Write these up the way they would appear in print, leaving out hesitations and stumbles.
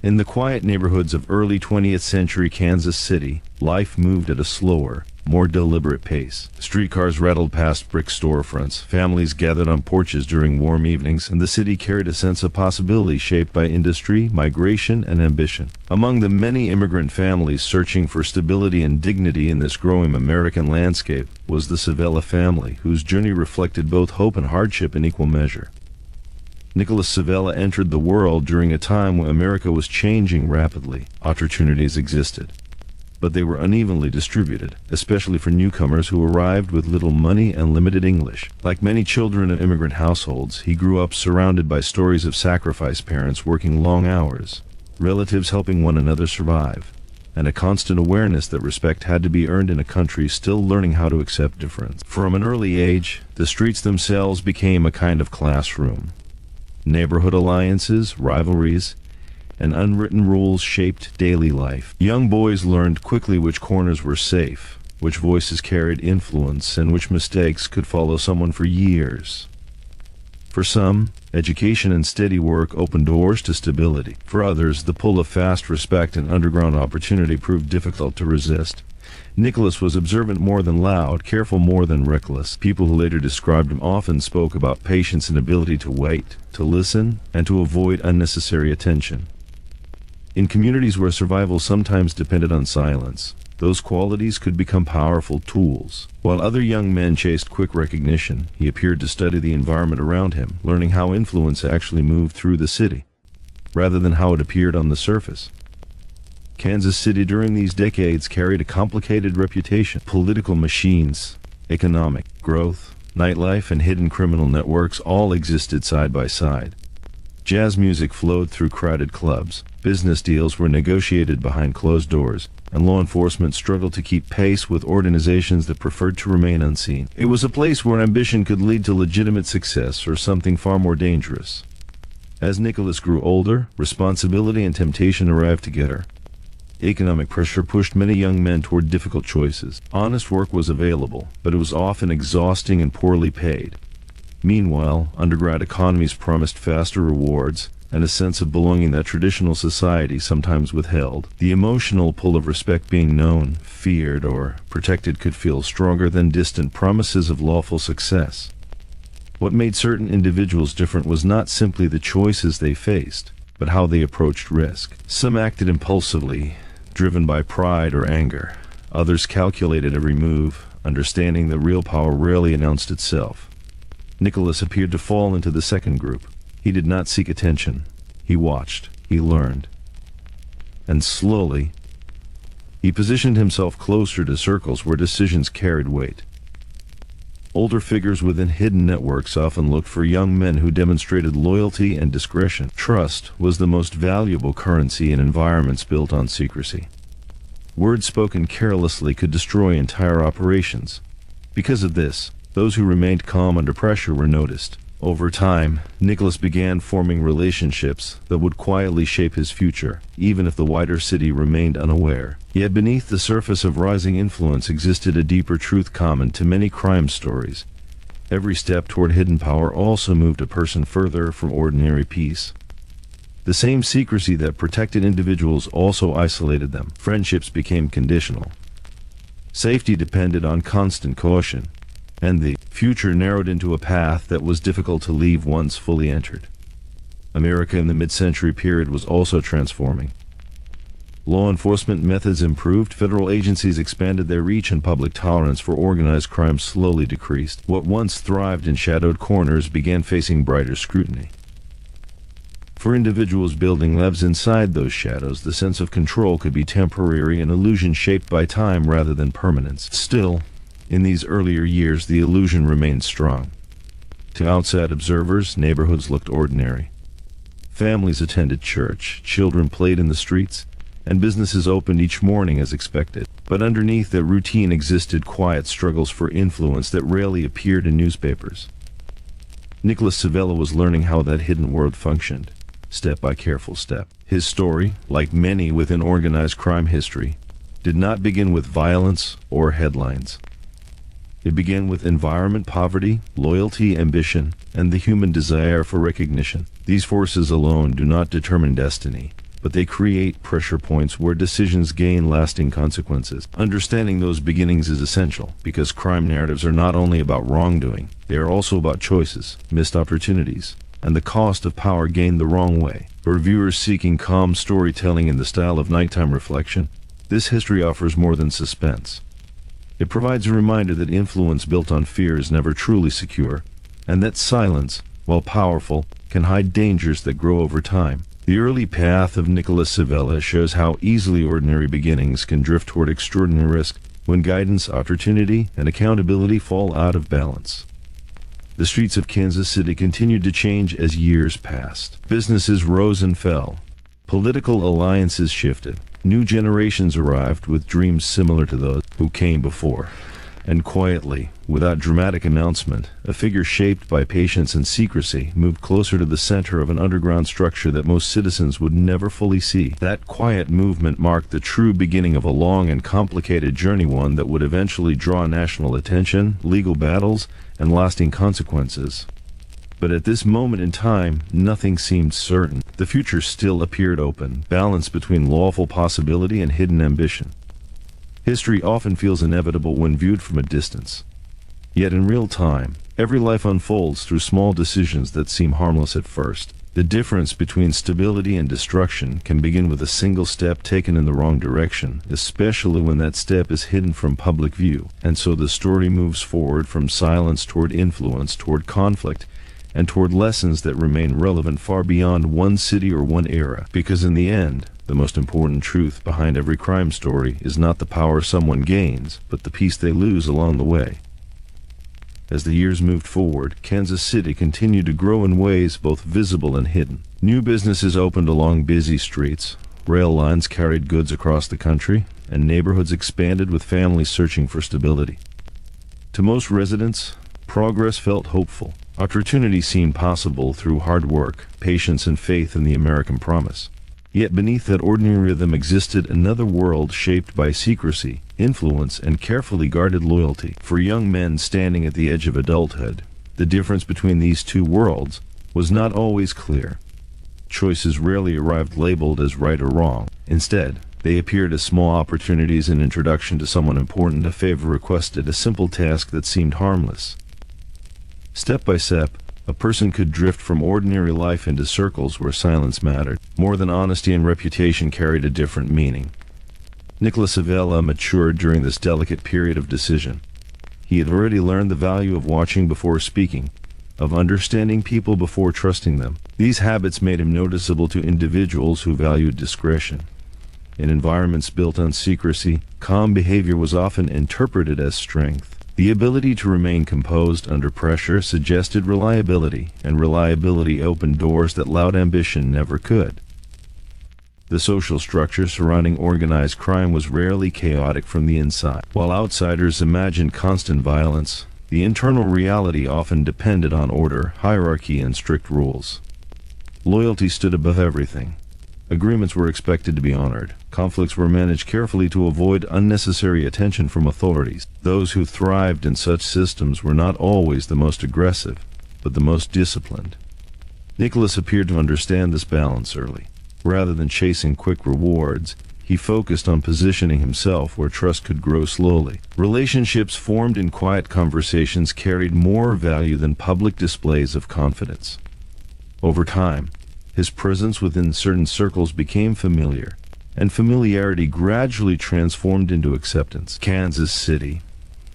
In the quiet neighborhoods of early 20th century Kansas City, life moved at a slower, more deliberate pace. Streetcars rattled past brick storefronts, families gathered on porches during warm evenings, and the city carried a sense of possibility shaped by industry, migration, and ambition. Among the many immigrant families searching for stability and dignity in this growing American landscape was the Civella family, whose journey reflected both hope and hardship in equal measure. Nicholas Civella entered the world during a time when America was changing rapidly. Opportunities existed, but they were unevenly distributed, especially for newcomers who arrived with little money and limited English. Like many children of immigrant households, he grew up surrounded by stories of sacrifice, parents working long hours, relatives helping one another survive, and a constant awareness that respect had to be earned in a country still learning how to accept difference. From an early age, the streets themselves became a kind of classroom. Neighborhood alliances, rivalries, and unwritten rules shaped daily life. Young boys learned quickly which corners were safe, which voices carried influence, and which mistakes could follow someone for years. For some, education and steady work opened doors to stability. For others, the pull of fast respect and underground opportunity proved difficult to resist. Nicholas was observant more than loud, careful more than reckless. People who later described him often spoke about patience and ability to wait, to listen, and to avoid unnecessary attention. In communities where survival sometimes depended on silence, those qualities could become powerful tools. While other young men chased quick recognition, he appeared to study the environment around him, learning how influence actually moved through the city, rather than how it appeared on the surface. Kansas City during these decades carried a complicated reputation. Political machines, economic growth, nightlife, and hidden criminal networks all existed side by side. Jazz music flowed through crowded clubs, business deals were negotiated behind closed doors, and law enforcement struggled to keep pace with organizations that preferred to remain unseen. It was a place where ambition could lead to legitimate success or something far more dangerous. As Nicholas grew older, responsibility and temptation arrived together. Economic pressure pushed many young men toward difficult choices. Honest work was available, but it was often exhausting and poorly paid. Meanwhile, underground economies promised faster rewards and a sense of belonging that traditional society sometimes withheld. The emotional pull of respect, being known, feared, or protected could feel stronger than distant promises of lawful success. What made certain individuals different was not simply the choices they faced, but how they approached risk. Some acted impulsively, driven by pride or anger. Others calculated every move, understanding that real power rarely announced itself. Nicholas appeared to fall into the second group. He did not seek attention. He watched. He learned. And slowly, he positioned himself closer to circles where decisions carried weight. Older figures within hidden networks often looked for young men who demonstrated loyalty and discretion. Trust was the most valuable currency in environments built on secrecy. Words spoken carelessly could destroy entire operations. Because of this, those who remained calm under pressure were noticed. Over time, Nicholas began forming relationships that would quietly shape his future, even if the wider city remained unaware. Yet beneath the surface of rising influence existed a deeper truth common to many crime stories. Every step toward hidden power also moved a person further from ordinary peace. The same secrecy that protected individuals also isolated them. Friendships became conditional. Safety depended on constant caution, and the future narrowed into a path that was difficult to leave once fully entered. America in the mid-century period was also transforming. Law enforcement methods improved, federal agencies expanded their reach, and public tolerance for organized crime slowly decreased. What once thrived in shadowed corners began facing brighter scrutiny. For individuals building lives inside those shadows, the sense of control could be temporary, an illusion shaped by time rather than permanence. Still, in these earlier years, the illusion remained strong. To outside observers, neighborhoods looked ordinary. Families attended church, children played in the streets, and businesses opened each morning as expected. But underneath that routine existed quiet struggles for influence that rarely appeared in newspapers. Nicholas Civella was learning how that hidden world functioned, step by careful step. His story, like many within organized crime history, did not begin with violence or headlines. It began with environment, poverty, loyalty, ambition, and the human desire for recognition. These forces alone do not determine destiny. but they create pressure points where decisions gain lasting consequences. Understanding those beginnings is essential, because crime narratives are not only about wrongdoing, they are also about choices, missed opportunities, and the cost of power gained the wrong way. For viewers seeking calm storytelling in the style of nighttime reflection, this history offers more than suspense. It provides a reminder that influence built on fear is never truly secure, and that silence, while powerful, can hide dangers that grow over time. The early path of Nicholas Civella shows how easily ordinary beginnings can drift toward extraordinary risk when guidance, opportunity, and accountability fall out of balance. The streets of Kansas City continued to change as years passed. Businesses rose and fell. Political alliances shifted. New generations arrived with dreams similar to those who came before. And quietly, without dramatic announcement, a figure shaped by patience and secrecy moved closer to the center of an underground structure that most citizens would never fully see. That quiet movement marked the true beginning of a long and complicated journey, one that would eventually draw national attention, legal battles, and lasting consequences. But at this moment in time, nothing seemed certain. The future still appeared open, balanced between lawful possibility and hidden ambition. History often feels inevitable when viewed from a distance. Yet in real time, every life unfolds through small decisions that seem harmless at first. The difference between stability and destruction can begin with a single step taken in the wrong direction, especially when that step is hidden from public view. And so the story moves forward from silence toward influence, toward conflict, and toward lessons that remain relevant far beyond one city or one era. Because in the end, the most important truth behind every crime story is not the power someone gains, but the peace they lose along the way. As the years moved forward, Kansas City continued to grow in ways both visible and hidden. New businesses opened along busy streets, rail lines carried goods across the country, and neighborhoods expanded with families searching for stability. To most residents, progress felt hopeful. Opportunity seemed possible through hard work, patience, and faith in the American promise. Yet beneath that ordinary rhythm existed another world shaped by secrecy, influence, and carefully guarded loyalty. For young men standing at the edge of adulthood, the difference between these two worlds was not always clear. Choices rarely arrived labeled as right or wrong. Instead, they appeared as small opportunities, an introduction to someone important, a favor requested, a simple task that seemed harmless. Step by step, a person could drift from ordinary life into circles where silence mattered. More than honesty and reputation carried a different meaning. Nicholas Civella matured during this delicate period of decision. He had already learned the value of watching before speaking, of understanding people before trusting them. These habits made him noticeable to individuals who valued discretion. In environments built on secrecy, calm behavior was often interpreted as strength. The ability to remain composed under pressure suggested reliability, and reliability opened doors that loud ambition never could. The social structure surrounding organized crime was rarely chaotic from the inside. While outsiders imagined constant violence, the internal reality often depended on order, hierarchy, and strict rules. Loyalty stood above everything. Agreements were expected to be honored. Conflicts were managed carefully to avoid unnecessary attention from authorities. Those who thrived in such systems were not always the most aggressive, but the most disciplined. Nicholas appeared to understand this balance early. Rather than chasing quick rewards, he focused on positioning himself where trust could grow slowly. Relationships formed in quiet conversations carried more value than public displays of confidence. Over time, his presence within certain circles became familiar, and familiarity gradually transformed into acceptance. Kansas City,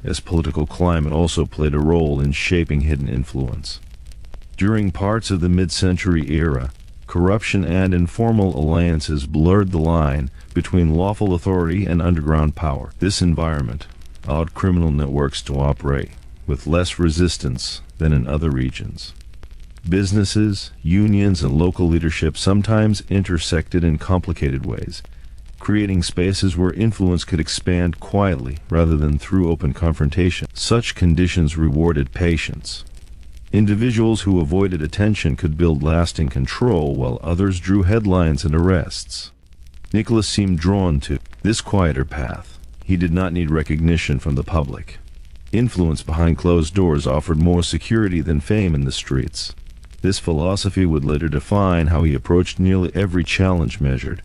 as political climate, also played a role in shaping hidden influence. During parts of the mid-century era, corruption and informal alliances blurred the line between lawful authority and underground power. This environment allowed criminal networks to operate with less resistance than in other regions. Businesses, unions, and local leadership sometimes intersected in complicated ways, creating spaces where influence could expand quietly rather than through open confrontation. Such conditions rewarded patience. Individuals who avoided attention could build lasting control, while others drew headlines and arrests. Nicholas seemed drawn to this quieter path. He did not need recognition from the public. Influence behind closed doors offered more security than fame in the streets. This philosophy would later define how he approached nearly every challenge: measured,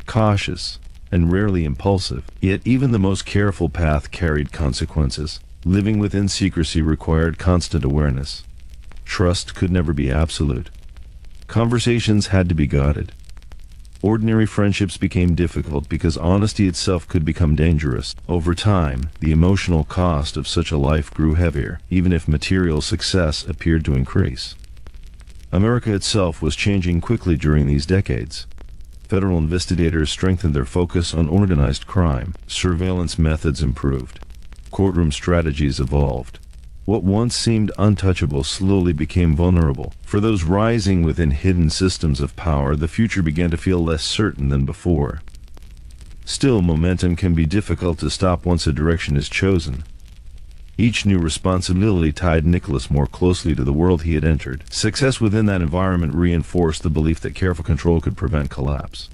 cautious, and rarely impulsive. Yet even the most careful path carried consequences. Living within secrecy required constant awareness. Trust could never be absolute. Conversations had to be guarded. Ordinary friendships became difficult because honesty itself could become dangerous. Over time, the emotional cost of such a life grew heavier, even if material success appeared to increase. America itself was changing quickly during these decades. Federal investigators strengthened their focus on organized crime. Surveillance methods improved. Courtroom strategies evolved. What once seemed untouchable slowly became vulnerable. For those rising within hidden systems of power, the future began to feel less certain than before. Still, momentum can be difficult to stop once a direction is chosen. Each new responsibility tied Nicholas more closely to the world he had entered. Success within that environment reinforced the belief that careful control could prevent collapse.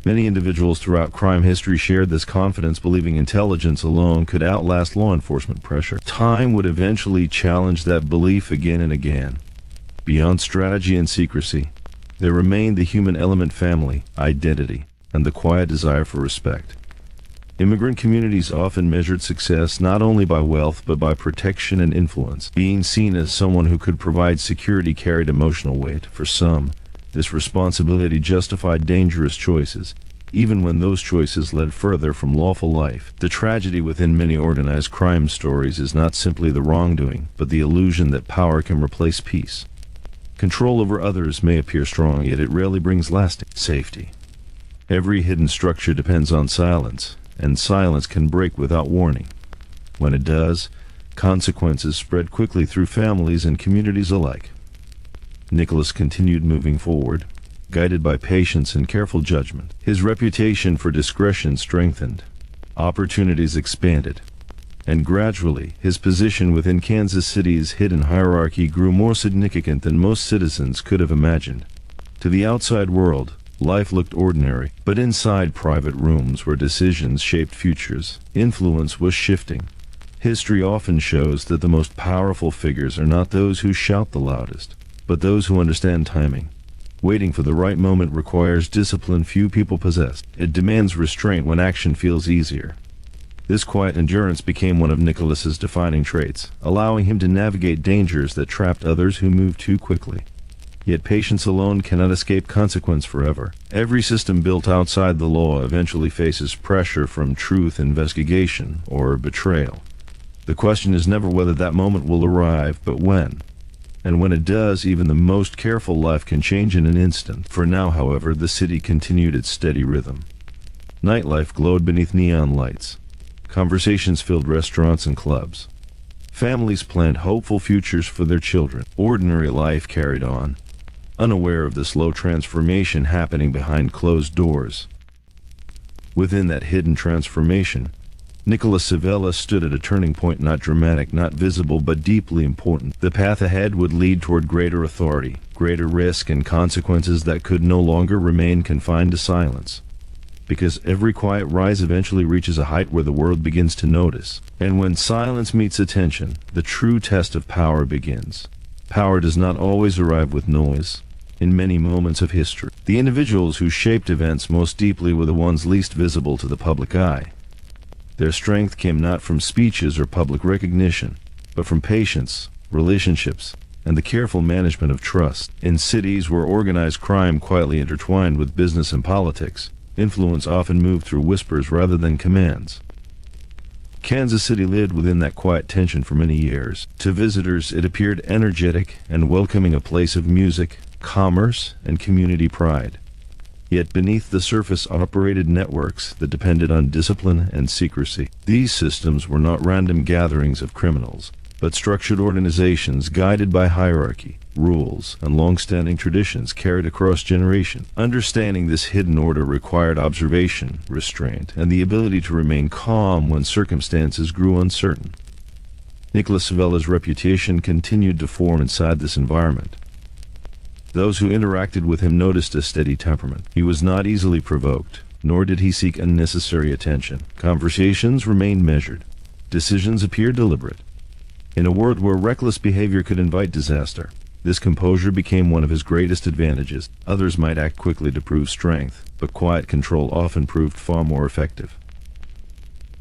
Many individuals throughout crime history shared this confidence, believing intelligence alone could outlast law enforcement pressure. Time would eventually challenge that belief again and again. Beyond strategy and secrecy, there remained the human element: family, identity, and the quiet desire for respect. Immigrant communities often measured success not only by wealth but by protection and influence. Being seen as someone who could provide security carried emotional weight. For some, this responsibility justified dangerous choices, even when those choices led further from lawful life. The tragedy within many organized crime stories is not simply the wrongdoing, but the illusion that power can replace peace. Control over others may appear strong, yet it rarely brings lasting safety. Every hidden structure depends on silence, and silence can break without warning. When it does, consequences spread quickly through families and communities alike. Nicholas continued moving forward, guided by patience and careful judgment. His reputation for discretion strengthened, opportunities expanded, and gradually his position within Kansas City's hidden hierarchy grew more significant than most citizens could have imagined. To the outside world, life looked ordinary, but inside private rooms where decisions shaped futures, influence was shifting. History often shows that the most powerful figures are not those who shout the loudest, but those who understand timing. Waiting for the right moment requires discipline few people possess. It demands restraint when action feels easier. This quiet endurance became one of Nicholas's defining traits, allowing him to navigate dangers that trapped others who moved too quickly. Yet patience alone cannot escape consequence forever. Every system built outside the law eventually faces pressure from truth, investigation, or betrayal. The question is never whether that moment will arrive, but when. And when it does, even the most careful life can change in an instant. For now, however, the city continued its steady rhythm. Nightlife glowed beneath neon lights. Conversations filled restaurants and clubs. Families planned hopeful futures for their children. Ordinary life carried on, unaware of the slow transformation happening behind closed doors. Within that hidden transformation, Nicholas Civella stood at a turning point, not dramatic, not visible, but deeply important. The path ahead would lead toward greater authority, greater risk, and consequences that could no longer remain confined to silence. Because every quiet rise eventually reaches a height where the world begins to notice. And when silence meets attention, the true test of power begins. Power does not always arrive with noise. In many moments of history, the individuals who shaped events most deeply were the ones least visible to the public eye. Their strength came not from speeches or public recognition, but from patience, relationships, and the careful management of trust. In cities where organized crime quietly intertwined with business and politics, influence often moved through whispers rather than commands. Kansas City lived within that quiet tension for many years. To visitors, it appeared energetic and welcoming, a place of music, commerce, and community pride. Yet beneath the surface operated networks that depended on discipline and secrecy. These systems were not random gatherings of criminals, but structured organizations guided by hierarchy, rules, and long-standing traditions carried across generations. Understanding this hidden order required observation, restraint, and the ability to remain calm when circumstances grew uncertain. Nicholas Civella's reputation continued to form inside this environment. Those who interacted with him noticed a steady temperament. He was not easily provoked, nor did he seek unnecessary attention. Conversations remained measured. Decisions appeared deliberate. In a world where reckless behavior could invite disaster, This composure became one of his greatest advantages. Others might act quickly to prove strength, but quiet control often proved far more effective.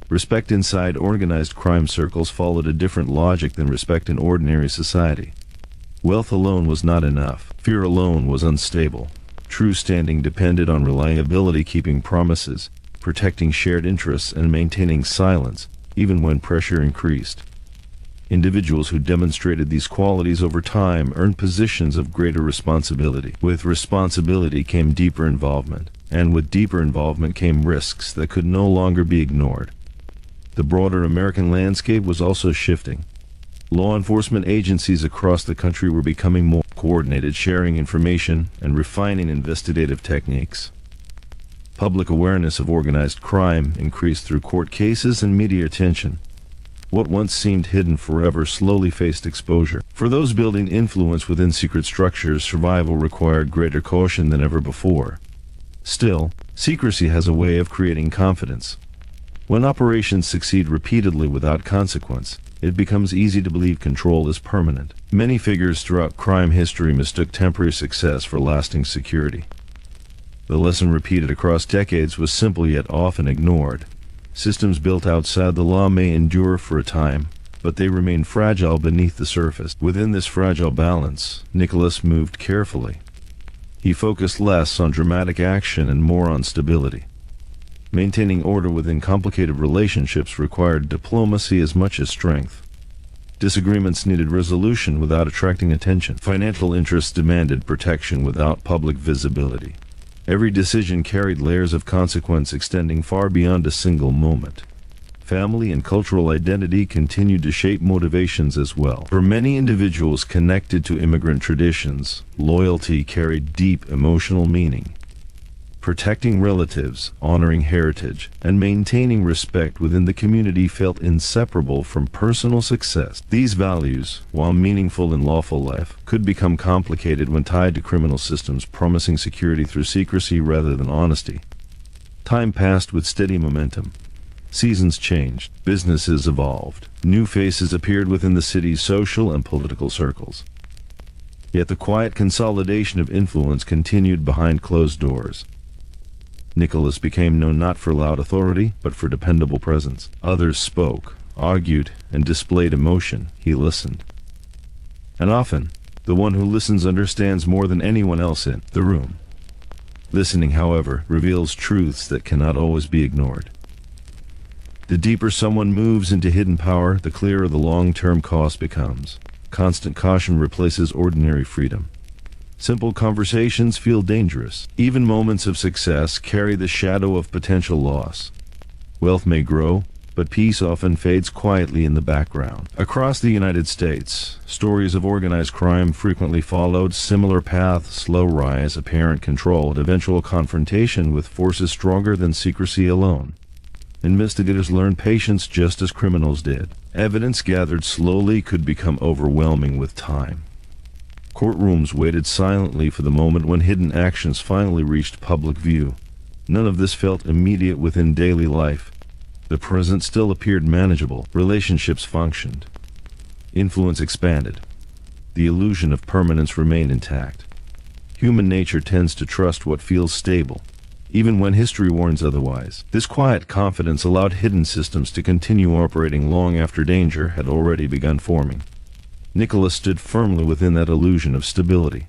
Respect inside organized crime circles followed a different logic than respect in ordinary society. Wealth alone was not enough. Fear alone was unstable. True standing depended on reliability, keeping promises, protecting shared interests, and maintaining silence, even when pressure increased. Individuals who demonstrated these qualities over time earned positions of greater responsibility. With responsibility came deeper involvement, and with deeper involvement came risks that could no longer be ignored. The broader American landscape was also shifting. Law enforcement agencies across the country were becoming more coordinated, sharing information and refining investigative techniques. Public awareness of organized crime increased through court cases and media attention. What once seemed hidden forever slowly faced exposure. For those building influence within secret structures, survival required greater caution than ever before. Still, secrecy has a way of creating confidence. When operations succeed repeatedly without consequence, it becomes easy to believe control is permanent. Many figures throughout crime history mistook temporary success for lasting security. The lesson repeated across decades was simple yet often ignored. Systems built outside the law may endure for a time, but they remain fragile beneath the surface. Within this fragile balance, Nicholas moved carefully. He focused less on dramatic action and more on stability. Maintaining order within complicated relationships required diplomacy as much as strength. Disagreements needed resolution without attracting attention. Financial interests demanded protection without public visibility. Every decision carried layers of consequence extending far beyond a single moment. Family and cultural identity continued to shape motivations as well. For many individuals connected to immigrant traditions, loyalty carried deep emotional meaning. Protecting relatives, honoring heritage, and maintaining respect within the community felt inseparable from personal success. These values, while meaningful in lawful life, could become complicated when tied to criminal systems promising security through secrecy rather than honesty. Time passed with steady momentum. Seasons changed, businesses evolved, new faces appeared within the city's social and political circles. Yet the quiet consolidation of influence continued behind closed doors. Nicholas became known not for loud authority, but for dependable presence. Others spoke, argued, and displayed emotion. He listened. And often, the one who listens understands more than anyone else in the room. Listening, however, reveals truths that cannot always be ignored. The deeper someone moves into hidden power, the clearer the long-term cost becomes. Constant caution replaces ordinary freedom. Simple conversations feel dangerous. Even moments of success carry the shadow of potential loss. Wealth may grow, but peace often fades quietly in the background. Across the United States, stories of organized crime frequently followed similar paths: slow rise, apparent control, and eventual confrontation with forces stronger than secrecy alone. Investigators learned patience just as criminals did. Evidence gathered slowly could become overwhelming with time. Courtrooms waited silently for the moment when hidden actions finally reached public view. None of this felt immediate within daily life. The present still appeared manageable. Relationships functioned. Influence expanded. The illusion of permanence remained intact. Human nature tends to trust what feels stable, even when history warns otherwise. This quiet confidence allowed hidden systems to continue operating long after danger had already begun forming. Nicholas stood firmly within that illusion of stability.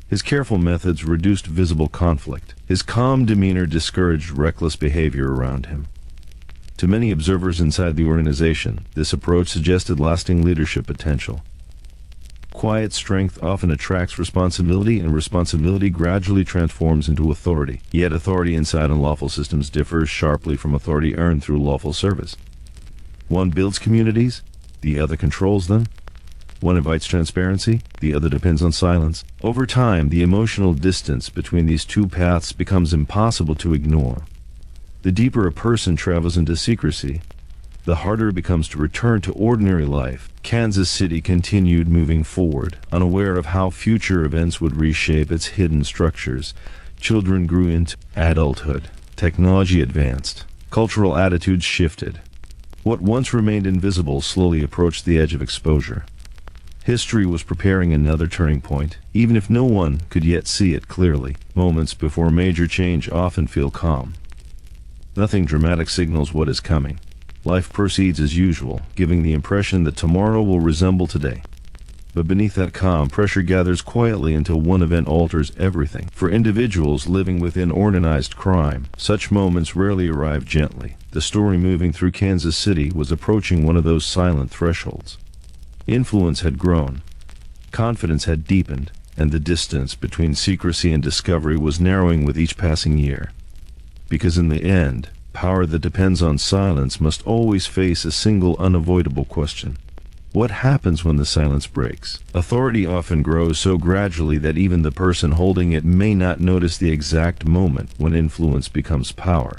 His careful methods reduced visible conflict. His calm demeanor discouraged reckless behavior around him. To many observers inside the organization, this approach suggested lasting leadership potential. Quiet strength often attracts responsibility, and responsibility gradually transforms into authority. Yet authority inside unlawful systems differs sharply from authority earned through lawful service. One builds communities, the other controls them. One invites transparency, the other depends on silence. Over time, the emotional distance between these two paths becomes impossible to ignore. The deeper a person travels into secrecy, the harder it becomes to return to ordinary life. Kansas City continued moving forward, unaware of how future events would reshape its hidden structures. Children grew into adulthood. Technology advanced. Cultural attitudes shifted. What once remained invisible slowly approached the edge of exposure. History was preparing another turning point, even if no one could yet see it clearly. Moments before major change often feel calm. Nothing dramatic signals what is coming. Life proceeds as usual, giving the impression that tomorrow will resemble today. But beneath that calm, pressure gathers quietly until one event alters everything. For individuals living within organized crime, such moments rarely arrive gently. The story moving through Kansas City was approaching one of those silent thresholds. Influence had grown, confidence had deepened, and the distance between secrecy and discovery was narrowing with each passing year. Because in the end, power that depends on silence must always face a single unavoidable question. What happens when the silence breaks? Authority often grows so gradually that even the person holding it may not notice the exact moment when influence becomes power.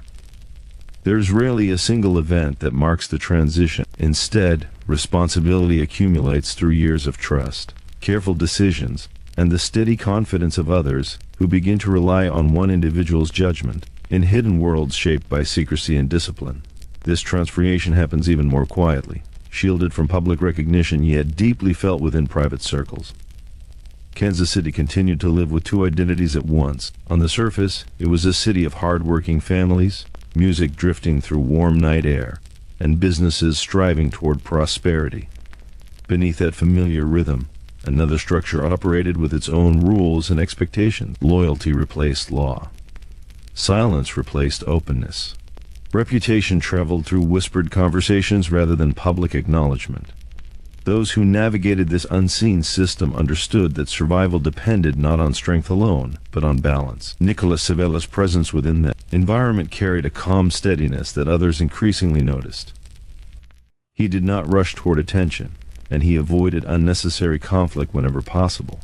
There's rarely a single event that marks the transition. Instead, responsibility accumulates through years of trust, careful decisions, and the steady confidence of others who begin to rely on one individual's judgment. In hidden worlds shaped by secrecy and discipline, this transformation happens even more quietly, shielded from public recognition yet deeply felt within private circles. Kansas City continued to live with two identities at once. On the surface, it was a city of hard-working families, music drifting through warm night air, and businesses striving toward prosperity. Beneath that familiar rhythm, another structure operated with its own rules and expectations. Loyalty replaced law. Silence replaced openness. Reputation traveled through whispered conversations rather than public acknowledgement. Those who navigated this unseen system understood that survival depended not on strength alone, but on balance. Nicholas Civella's presence within that environment carried a calm steadiness that others increasingly noticed. He did not rush toward attention, and he avoided unnecessary conflict whenever possible.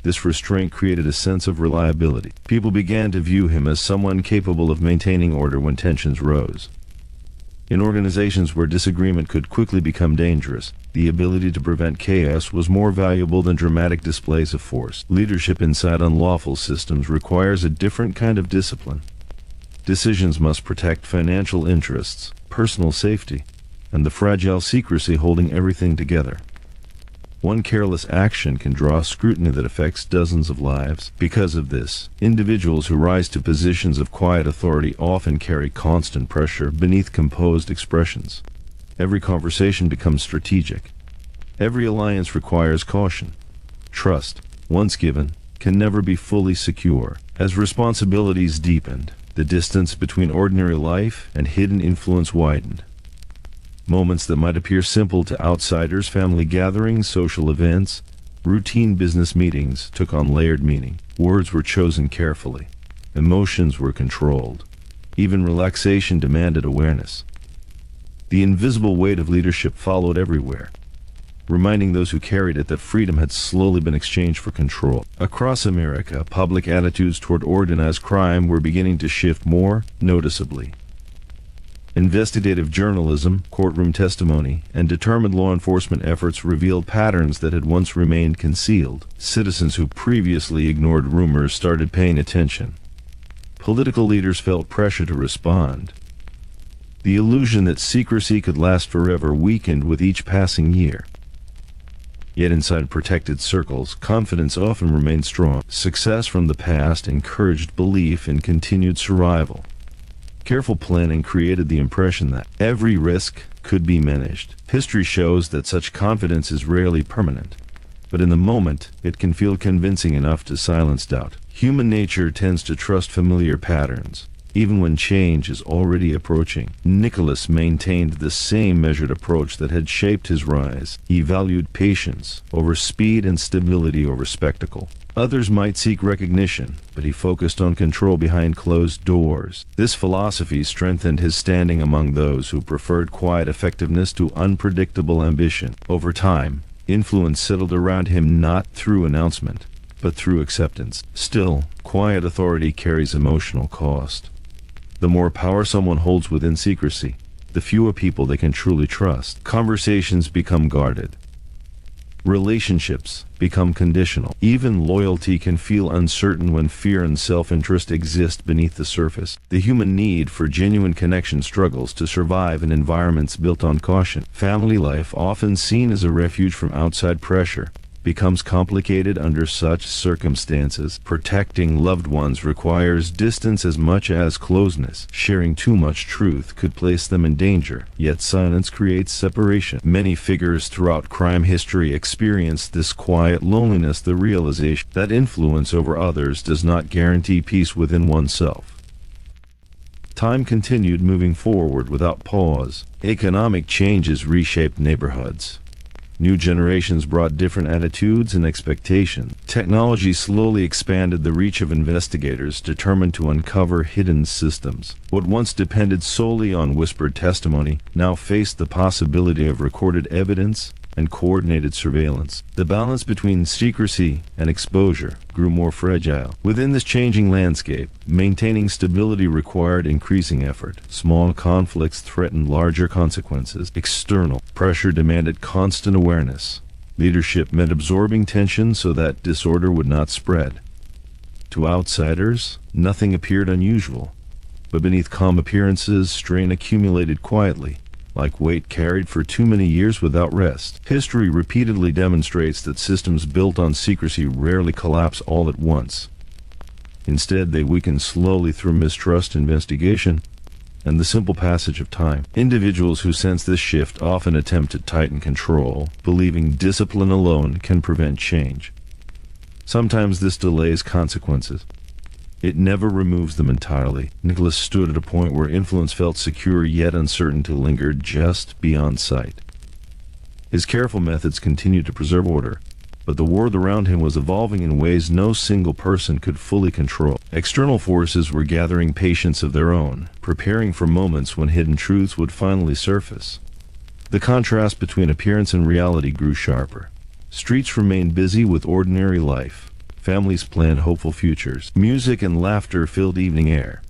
This restraint created a sense of reliability. People began to view him as someone capable of maintaining order when tensions rose. In organizations where disagreement could quickly become dangerous, the ability to prevent chaos was more valuable than dramatic displays of force. Leadership inside unlawful systems requires a different kind of discipline. Decisions must protect financial interests, personal safety, and the fragile secrecy holding everything together. One careless action can draw scrutiny that affects dozens of lives. Because of this, individuals who rise to positions of quiet authority often carry constant pressure beneath composed expressions. Every conversation becomes strategic. Every alliance requires caution. Trust, once given, can never be fully secure. As responsibilities deepened, the distance between ordinary life and hidden influence widened. Moments that might appear simple to outsiders, family gatherings, social events, routine business meetings, took on layered meaning. Words were chosen carefully. Emotions were controlled. Even relaxation demanded awareness. The invisible weight of leadership followed everywhere, reminding those who carried it that freedom had slowly been exchanged for control. Across America, public attitudes toward organized crime were beginning to shift more noticeably. Investigative journalism, courtroom testimony, and determined law enforcement efforts revealed patterns that had once remained concealed. Citizens who previously ignored rumors started paying attention. Political leaders felt pressure to respond. The illusion that secrecy could last forever weakened with each passing year. Yet inside protected circles, confidence often remained strong. Success from the past encouraged belief in continued survival. Careful planning created the impression that every risk could be managed. History shows that such confidence is rarely permanent, but in the moment, it can feel convincing enough to silence doubt. Human nature tends to trust familiar patterns, even when change is already approaching. Nicholas maintained the same measured approach that had shaped his rise. He valued patience over speed and stability over spectacle. Others might seek recognition, but he focused on control behind closed doors. This philosophy strengthened his standing among those who preferred quiet effectiveness to unpredictable ambition. Over time, influence settled around him not through announcement, but through acceptance. Still, quiet authority carries emotional cost. The more power someone holds within secrecy, the fewer people they can truly trust. Conversations become guarded. Relationships become conditional. Even loyalty can feel uncertain when fear and self-interest exist beneath the surface. The human need for genuine connection struggles to survive in environments built on caution. Family life, often seen as a refuge from outside pressure, becomes complicated under such circumstances. Protecting loved ones requires distance as much as closeness. Sharing too much truth could place them in danger, yet silence creates separation. Many figures throughout crime history experienced this quiet loneliness, the realization that influence over others does not guarantee peace within oneself. Time continued moving forward without pause. Economic changes reshaped neighborhoods. New generations brought different attitudes and expectations. Technology slowly expanded the reach of investigators determined to uncover hidden systems. What once depended solely on whispered testimony now faced the possibility of recorded evidence and coordinated surveillance. The balance between secrecy and exposure grew more fragile. Within this changing landscape, maintaining stability required increasing effort. Small conflicts threatened larger consequences. External pressure demanded constant awareness. Leadership meant absorbing tension so that disorder would not spread. To outsiders, nothing appeared unusual, but beneath calm appearances, strain accumulated quietly, like weight carried for too many years without rest. History repeatedly demonstrates that systems built on secrecy rarely collapse all at once. Instead, they weaken slowly through mistrust, investigation, and the simple passage of time. Individuals who sense this shift often attempt to tighten control, believing discipline alone can prevent change. Sometimes this delays consequences. It never removes them entirely. Nicholas stood at a point where influence felt secure yet uncertainty lingered just beyond sight. His careful methods continued to preserve order, but the world around him was evolving in ways no single person could fully control. External forces were gathering patience of their own, preparing for moments when hidden truths would finally surface. The contrast between appearance and reality grew sharper. Streets remained busy with ordinary life. Families planned hopeful futures. Music and laughter filled evening air.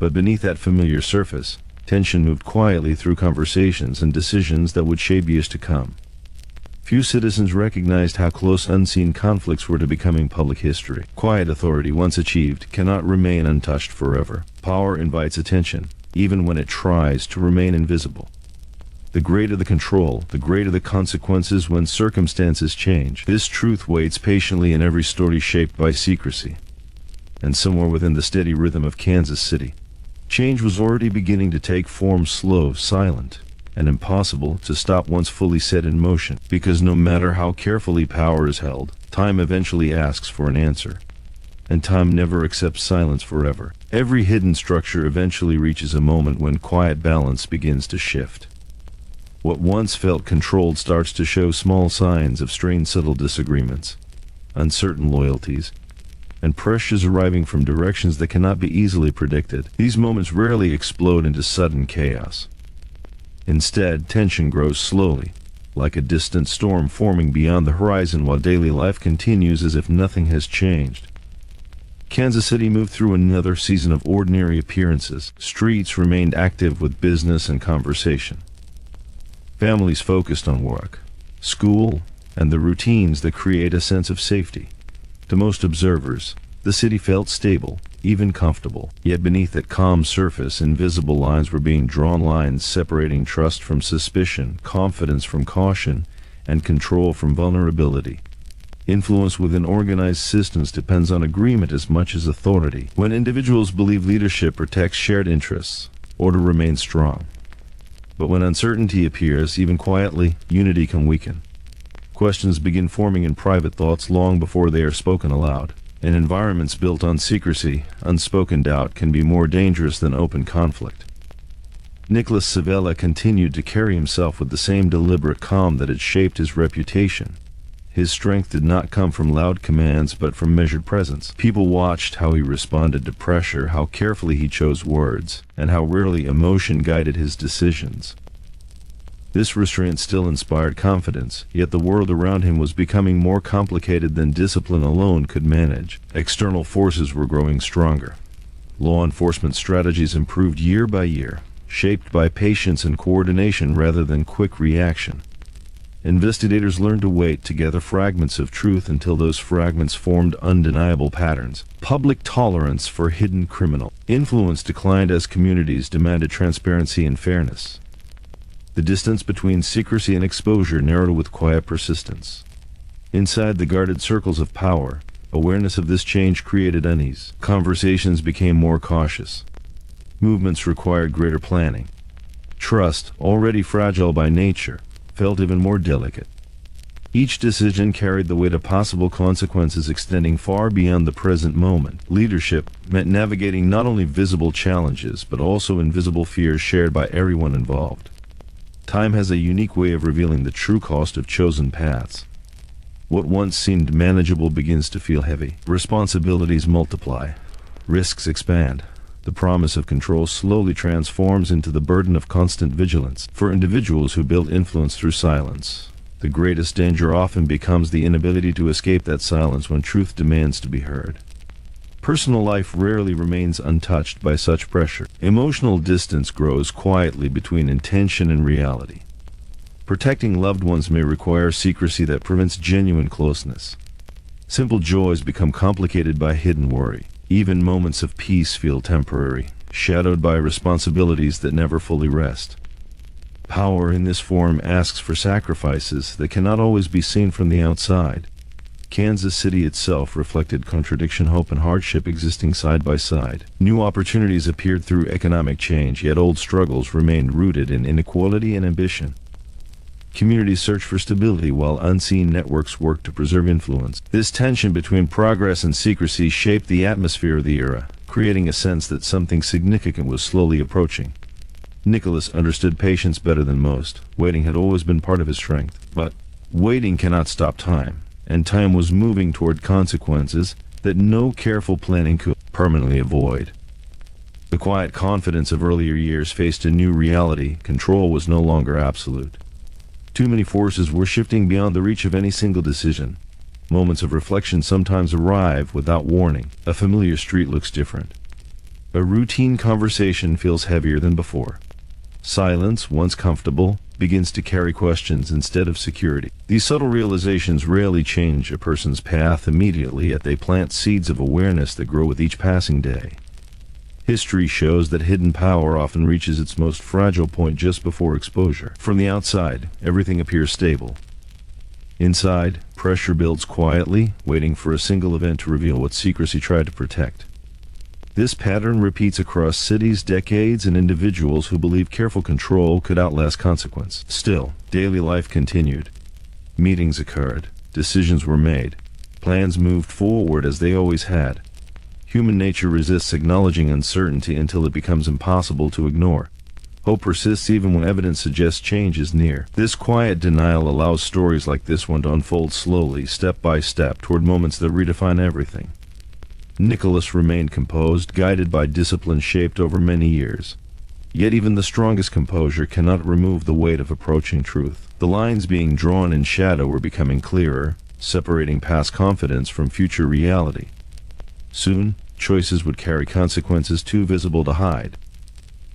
But beneath that familiar surface, tension moved quietly through conversations and decisions that would shape years to come. Few citizens recognized how close unseen conflicts were to becoming public history. Quiet authority, once achieved, cannot remain untouched forever. Power invites attention, even when it tries to remain invisible. The greater the control, the greater the consequences when circumstances change. This truth waits patiently in every story shaped by secrecy. And somewhere within the steady rhythm of Kansas City, change was already beginning to take form, slow, silent, and impossible to stop once fully set in motion. Because no matter how carefully power is held, time eventually asks for an answer. And time never accepts silence forever. Every hidden structure eventually reaches a moment when quiet balance begins to shift. What once felt controlled starts to show small signs of strained, subtle disagreements, uncertain loyalties, and pressures arriving from directions that cannot be easily predicted. These moments rarely explode into sudden chaos. Instead, tension grows slowly, like a distant storm forming beyond the horizon while daily life continues as if nothing has changed. Kansas City moved through another season of ordinary appearances. Streets remained active with business and conversation. Families focused on work, school, and the routines that create a sense of safety. To most observers, the city felt stable, even comfortable. Yet beneath that calm surface, invisible lines were being drawn, lines separating trust from suspicion, confidence from caution, and control from vulnerability. Influence within organized systems depends on agreement as much as authority. When individuals believe leadership protects shared interests, order remains strong. But when uncertainty appears, even quietly, unity can weaken. Questions begin forming in private thoughts long before they are spoken aloud. In environments built on secrecy, unspoken doubt can be more dangerous than open conflict. Nicholas Civella continued to carry himself with the same deliberate calm that had shaped his reputation. His strength did not come from loud commands, but from measured presence. People watched how he responded to pressure, how carefully he chose words, and how rarely emotion guided his decisions. This restraint still inspired confidence, yet the world around him was becoming more complicated than discipline alone could manage. External forces were growing stronger. Law enforcement strategies improved year by year, shaped by patience and coordination rather than quick reaction. Investigators learned to wait to gather fragments of truth until those fragments formed undeniable patterns. Public tolerance for hidden criminal influence declined as communities demanded transparency and fairness. The distance between secrecy and exposure narrowed with quiet persistence. Inside the guarded circles of power, awareness of this change created unease. Conversations became more cautious. Movements required greater planning. Trust, already fragile by nature, felt even more delicate. Each decision carried the weight of possible consequences extending far beyond the present moment. Leadership meant navigating not only visible challenges, but also invisible fears shared by everyone involved. Time has a unique way of revealing the true cost of chosen paths. What once seemed manageable begins to feel heavy. Responsibilities multiply. Risks expand. The promise of control slowly transforms into the burden of constant vigilance. For individuals who build influence through silence, the greatest danger often becomes the inability to escape that silence when truth demands to be heard. Personal life rarely remains untouched by such pressure. Emotional distance grows quietly between intention and reality. Protecting loved ones may require secrecy that prevents genuine closeness. Simple joys become complicated by hidden worry. Even moments of peace feel temporary, shadowed by responsibilities that never fully rest. Power in this form asks for sacrifices that cannot always be seen from the outside. Kansas City itself reflected contradiction, hope, and hardship existing side by side. New opportunities appeared through economic change, yet old struggles remained rooted in inequality and ambition. Communities search for stability while unseen networks work to preserve influence. This tension between progress and secrecy shaped the atmosphere of the era, creating a sense that something significant was slowly approaching. Nicholas understood patience better than most. Waiting had always been part of his strength. But waiting cannot stop time, and time was moving toward consequences that no careful planning could permanently avoid. The quiet confidence of earlier years faced a new reality. Control was no longer absolute. Too many forces were shifting beyond the reach of any single decision. Moments of reflection sometimes arrive without warning. A familiar street looks different. A routine conversation feels heavier than before. Silence, once comfortable, begins to carry questions instead of security. These subtle realizations rarely change a person's path immediately, yet they plant seeds of awareness that grow with each passing day. History shows that hidden power often reaches its most fragile point just before exposure. From the outside, everything appears stable. Inside, pressure builds quietly, waiting for a single event to reveal what secrecy tried to protect. This pattern repeats across cities, decades, and individuals who believe careful control could outlast consequence. Still, daily life continued. Meetings occurred, decisions were made, plans moved forward as they always had. Human nature resists acknowledging uncertainty until it becomes impossible to ignore. Hope persists even when evidence suggests change is near. This quiet denial allows stories like this one to unfold slowly, step by step, toward moments that redefine everything. Nicholas remained composed, guided by discipline shaped over many years. Yet even the strongest composure cannot remove the weight of approaching truth. The lines being drawn in shadow were becoming clearer, separating past confidence from future reality. Soon, choices would carry consequences too visible to hide.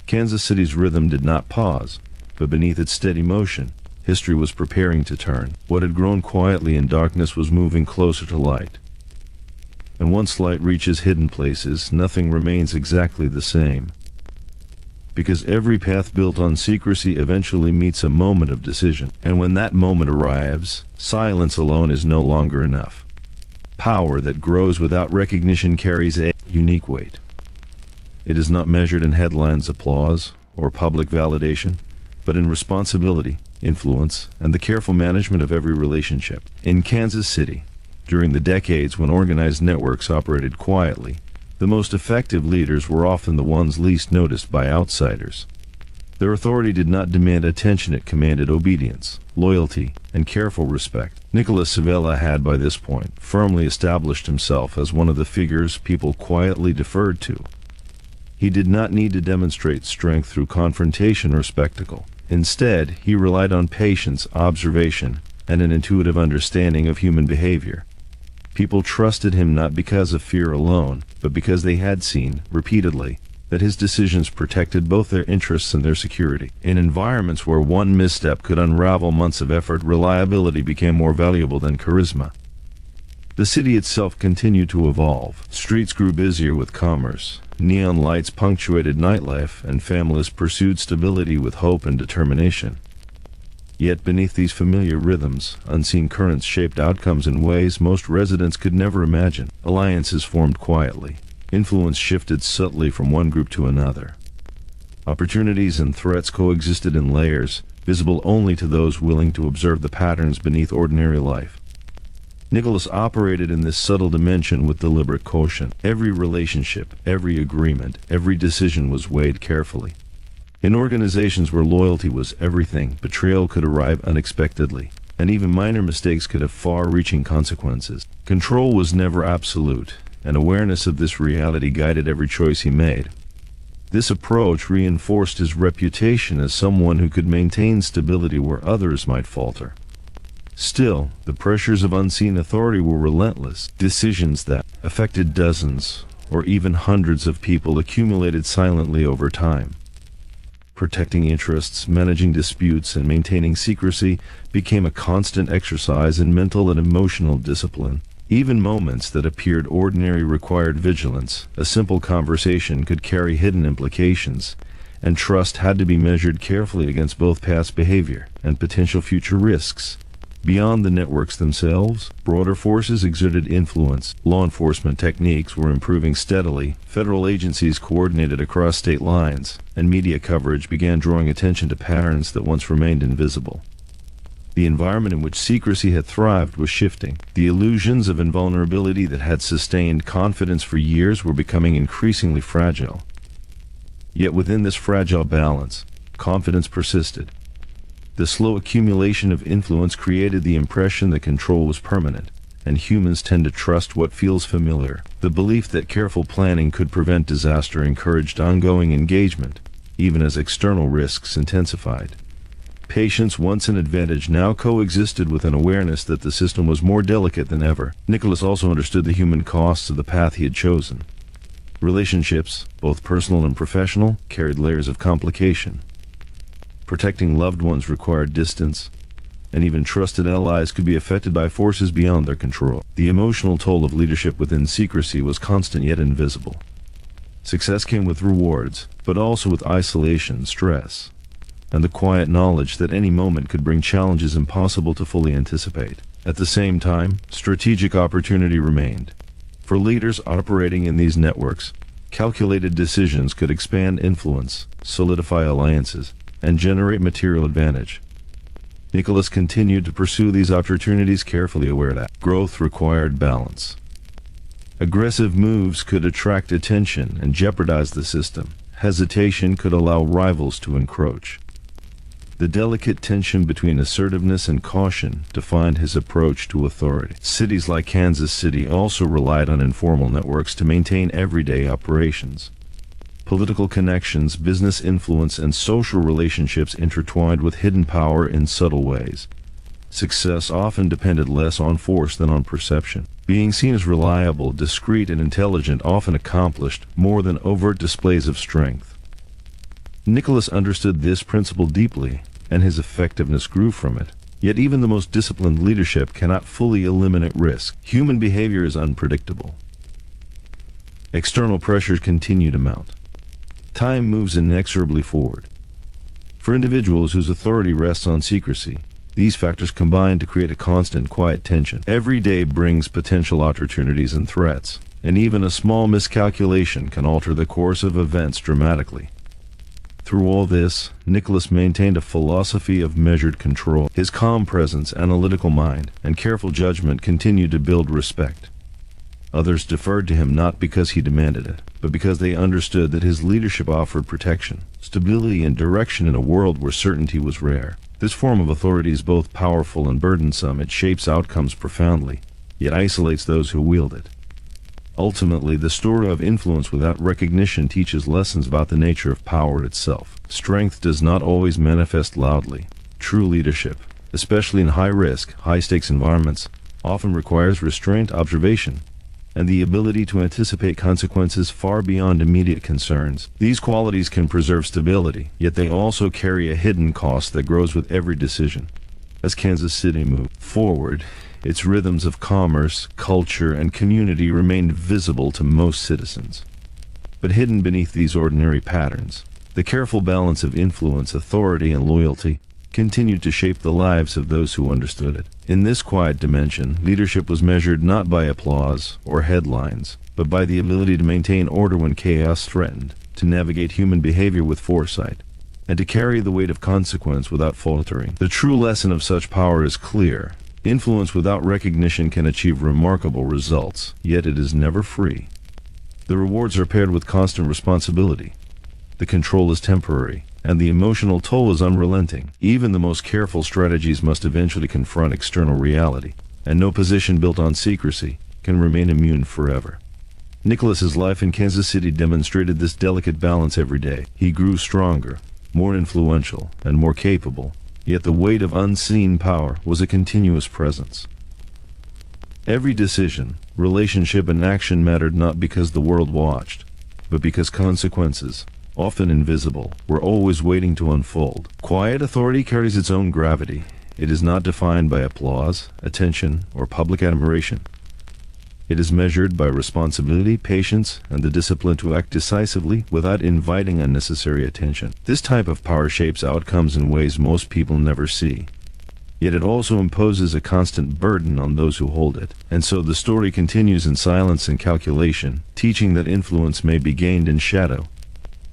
Kansas City's rhythm did not pause, but beneath its steady motion, history was preparing to turn. What had grown quietly in darkness was moving closer to light. And once light reaches hidden places, nothing remains exactly the same. Because every path built on secrecy eventually meets a moment of decision. And when that moment arrives, silence alone is no longer enough. Power that grows without recognition carries a unique weight. It is not measured in headlines, applause, or public validation, but in responsibility, influence, and the careful management of every relationship. In Kansas City, during the decades when organized networks operated quietly, the most effective leaders were often the ones least noticed by outsiders. Their authority did not demand attention, it commanded obedience, loyalty, and careful respect. Nicholas Civella had by this point firmly established himself as one of the figures people quietly deferred to. He did not need to demonstrate strength through confrontation or spectacle. Instead, he relied on patience, observation, and an intuitive understanding of human behavior. People trusted him not because of fear alone, but because they had seen, repeatedly, that his decisions protected both their interests and their security. In environments where one misstep could unravel months of effort, reliability became more valuable than charisma. The city itself continued to evolve. Streets grew busier with commerce. Neon lights punctuated nightlife, and families pursued stability with hope and determination. Yet beneath these familiar rhythms, unseen currents shaped outcomes in ways most residents could never imagine. Alliances formed quietly. Influence shifted subtly from one group to another. Opportunities and threats coexisted in layers, visible only to those willing to observe the patterns beneath ordinary life. Nicholas operated in this subtle dimension with deliberate caution. Every relationship, every agreement, every decision was weighed carefully. In organizations where loyalty was everything, betrayal could arrive unexpectedly, and even minor mistakes could have far-reaching consequences. Control was never absolute, and awareness of this reality guided every choice he made. This approach reinforced his reputation as someone who could maintain stability where others might falter. Still, the pressures of unseen authority were relentless. Decisions that affected dozens or even hundreds of people accumulated silently over time. Protecting interests, managing disputes, and maintaining secrecy became a constant exercise in mental and emotional discipline. Even moments that appeared ordinary required vigilance. A simple conversation could carry hidden implications, and trust had to be measured carefully against both past behavior and potential future risks. Beyond the networks themselves, broader forces exerted influence. Law enforcement techniques were improving steadily, federal agencies coordinated across state lines, and media coverage began drawing attention to patterns that once remained invisible. The environment in which secrecy had thrived was shifting. The illusions of invulnerability that had sustained confidence for years were becoming increasingly fragile. Yet within this fragile balance, confidence persisted. The slow accumulation of influence created the impression that control was permanent, and humans tend to trust what feels familiar. The belief that careful planning could prevent disaster encouraged ongoing engagement, even as external risks intensified. Patience, once an advantage, now coexisted with an awareness that the system was more delicate than ever. Nicholas also understood the human costs of the path he had chosen. Relationships, both personal and professional, carried layers of complication. Protecting loved ones required distance, and even trusted allies could be affected by forces beyond their control. The emotional toll of leadership within secrecy was constant yet invisible. Success came with rewards, but also with isolation, stress, and the quiet knowledge that any moment could bring challenges impossible to fully anticipate. At the same time, strategic opportunity remained. For leaders operating in these networks, calculated decisions could expand influence, solidify alliances, and generate material advantage. Nicholas continued to pursue these opportunities, carefully aware that growth required balance. Aggressive moves could attract attention and jeopardize the system. Hesitation could allow rivals to encroach. The delicate tension between assertiveness and caution defined his approach to authority. Cities like Kansas City also relied on informal networks to maintain everyday operations. Political connections, business influence, and social relationships intertwined with hidden power in subtle ways. Success often depended less on force than on perception. Being seen as reliable, discreet, and intelligent often accomplished more than overt displays of strength. Nicholas understood this principle deeply, and his effectiveness grew from it. Yet even the most disciplined leadership cannot fully eliminate risk. Human behavior is unpredictable. External pressures continue to mount. Time moves inexorably forward. For individuals whose authority rests on secrecy, these factors combine to create a constant, quiet tension. Every day brings potential opportunities and threats, and even a small miscalculation can alter the course of events dramatically. Through all this, Nicholas maintained a philosophy of measured control. His calm presence, analytical mind, and careful judgment continued to build respect. Others deferred to him not because he demanded it, but because they understood that his leadership offered protection, stability, and direction in a world where certainty was rare. This form of authority is both powerful and burdensome. It shapes outcomes profoundly, yet isolates those who wield it. Ultimately, the story of influence without recognition teaches lessons about the nature of power itself. Strength does not always manifest loudly. True leadership, especially in high-risk, high-stakes environments, often requires restraint, observation, and the ability to anticipate consequences far beyond immediate concerns. These qualities can preserve stability, yet they also carry a hidden cost that grows with every decision. As Kansas City moved forward, its rhythms of commerce, culture, and community remained visible to most citizens. But hidden beneath these ordinary patterns, the careful balance of influence, authority, and loyalty continued to shape the lives of those who understood it. In this quiet dimension, leadership was measured not by applause or headlines, but by the ability to maintain order when chaos threatened, to navigate human behavior with foresight, and to carry the weight of consequence without faltering. The true lesson of such power is clear. Influence without recognition can achieve remarkable results, yet it is never free. The rewards are paired with constant responsibility. The control is temporary, and the emotional toll is unrelenting. Even the most careful strategies must eventually confront external reality, and no position built on secrecy can remain immune forever. Nicholas's life in Kansas City demonstrated this delicate balance every day. He grew stronger, more influential, and more capable, yet the weight of unseen power was a continuous presence. Every decision, relationship, and action mattered not because the world watched, but because consequences, often invisible, were always waiting to unfold. Quiet authority carries its own gravity. It is not defined by applause, attention, or public admiration. It is measured by responsibility, patience, and the discipline to act decisively without inviting unnecessary attention. This type of power shapes outcomes in ways most people never see. Yet it also imposes a constant burden on those who hold it. And so the story continues in silence and calculation, teaching that influence may be gained in shadow,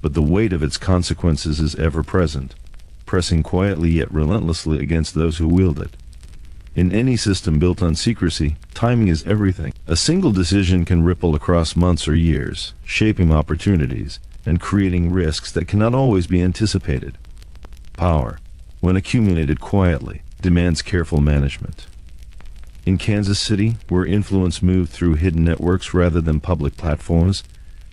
but the weight of its consequences is ever present, pressing quietly yet relentlessly against those who wield it. In any system built on secrecy, timing is everything. A single decision can ripple across months or years, shaping opportunities and creating risks that cannot always be anticipated. Power, when accumulated quietly, demands careful management. In Kansas City, where influence moved through hidden networks rather than public platforms,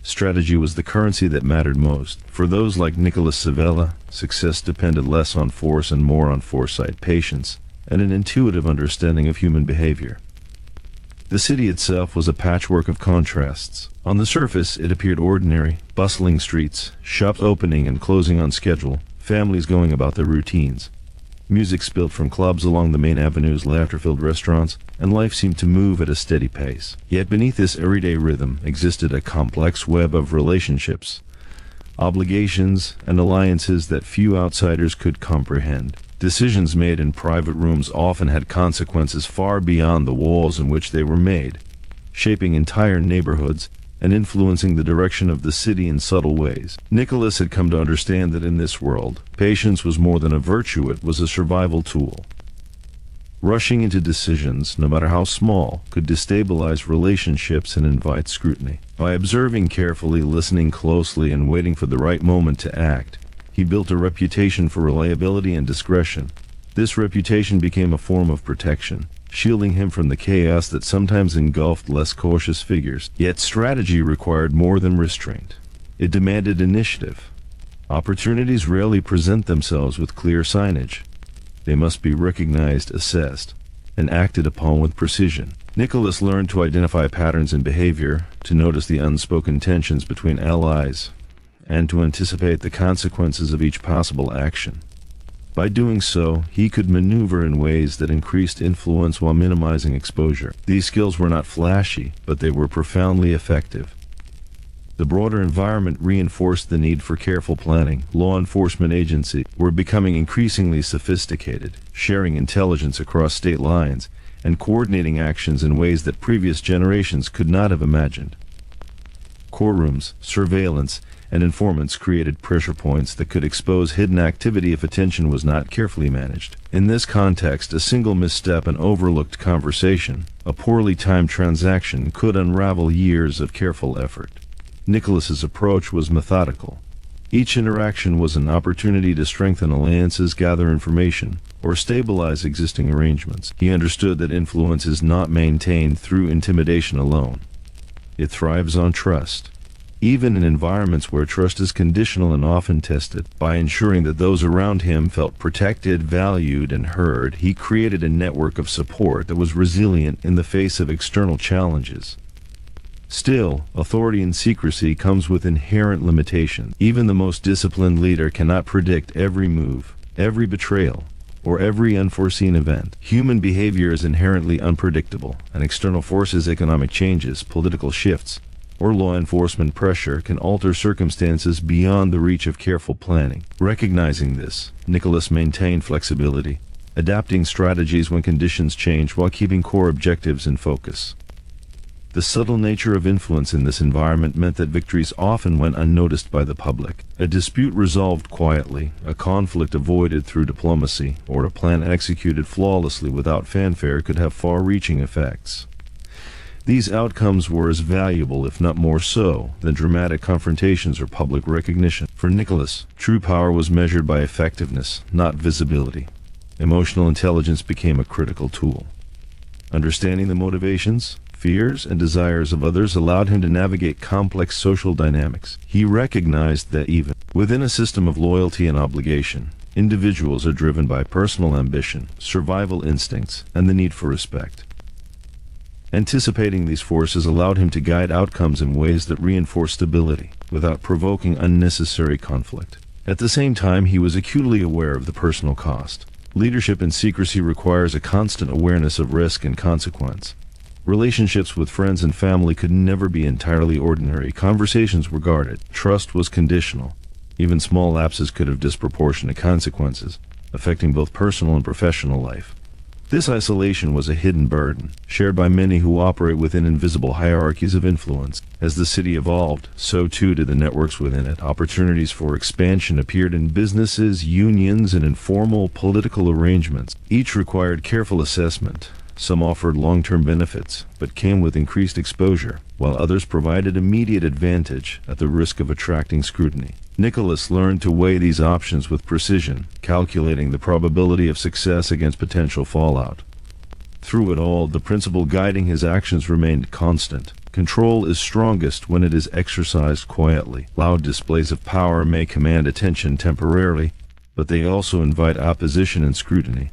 strategy was the currency that mattered most. For those like Nicholas Civella, success depended less on force and more on foresight, patience, and an intuitive understanding of human behavior. The city itself was a patchwork of contrasts. On the surface, it appeared ordinary: bustling streets, shops opening and closing on schedule, families going about their routines. Music spilled from clubs along the main avenues, laughter-filled restaurants, and life seemed to move at a steady pace. Yet beneath this everyday rhythm existed a complex web of relationships, obligations, and alliances that few outsiders could comprehend. Decisions made in private rooms often had consequences far beyond the walls in which they were made, shaping entire neighborhoods and influencing the direction of the city in subtle ways. Nicholas had come to understand that in this world, patience was more than a virtue, it was a survival tool. Rushing into decisions, no matter how small, could destabilize relationships and invite scrutiny. By observing carefully, listening closely, and waiting for the right moment to act, he built a reputation for reliability and discretion. This reputation became a form of protection, shielding him from the chaos that sometimes engulfed less cautious figures. Yet strategy required more than restraint. It demanded initiative. Opportunities rarely present themselves with clear signage. They must be recognized, assessed, and acted upon with precision. Nicholas learned to identify patterns in behavior, to notice the unspoken tensions between allies, and to anticipate the consequences of each possible action. By doing so, he could maneuver in ways that increased influence while minimizing exposure. These skills were not flashy, but they were profoundly effective. The broader environment reinforced the need for careful planning. Law enforcement agencies were becoming increasingly sophisticated, sharing intelligence across state lines and coordinating actions in ways that previous generations could not have imagined. Courtrooms, surveillance, and informants created pressure points that could expose hidden activity if attention was not carefully managed. In this context, a single misstep, an overlooked conversation, a poorly timed transaction could unravel years of careful effort. Nicholas's approach was methodical. Each interaction was an opportunity to strengthen alliances, gather information, or stabilize existing arrangements. He understood that influence is not maintained through intimidation alone. It thrives on trust. Even in environments where trust is conditional and often tested, by ensuring that those around him felt protected, valued, and heard, he created a network of support that was resilient in the face of external challenges. Still, authority and secrecy comes with inherent limitations. Even the most disciplined leader cannot predict every move, every betrayal, or every unforeseen event. Human behavior is inherently unpredictable, and external forces, economic changes, political shifts, or law enforcement pressure can alter circumstances beyond the reach of careful planning. Recognizing this, Nicholas maintained flexibility, adapting strategies when conditions change while keeping core objectives in focus. The subtle nature of influence in this environment meant that victories often went unnoticed by the public. A dispute resolved quietly, a conflict avoided through diplomacy, or a plan executed flawlessly without fanfare could have far-reaching effects. These outcomes were as valuable, if not more so, than dramatic confrontations or public recognition. For Nicholas, true power was measured by effectiveness, not visibility. Emotional intelligence became a critical tool. Understanding the motivations, fears, and desires of others allowed him to navigate complex social dynamics. He recognized that even within a system of loyalty and obligation, individuals are driven by personal ambition, survival instincts, and the need for respect. Anticipating these forces allowed him to guide outcomes in ways that reinforce stability, without provoking unnecessary conflict. At the same time, he was acutely aware of the personal cost. Leadership in secrecy requires a constant awareness of risk and consequence. Relationships with friends and family could never be entirely ordinary. Conversations were guarded. Trust was conditional. Even small lapses could have disproportionate consequences, affecting both personal and professional life. This isolation was a hidden burden, shared by many who operate within invisible hierarchies of influence. As the city evolved, so too did the networks within it. Opportunities for expansion appeared in businesses, unions, and informal political arrangements. Each required careful assessment. Some offered long-term benefits, but came with increased exposure, while others provided immediate advantage at the risk of attracting scrutiny. Nicholas learned to weigh these options with precision, calculating the probability of success against potential fallout. Through it all, the principle guiding his actions remained constant. Control is strongest when it is exercised quietly. Loud displays of power may command attention temporarily, but they also invite opposition and scrutiny.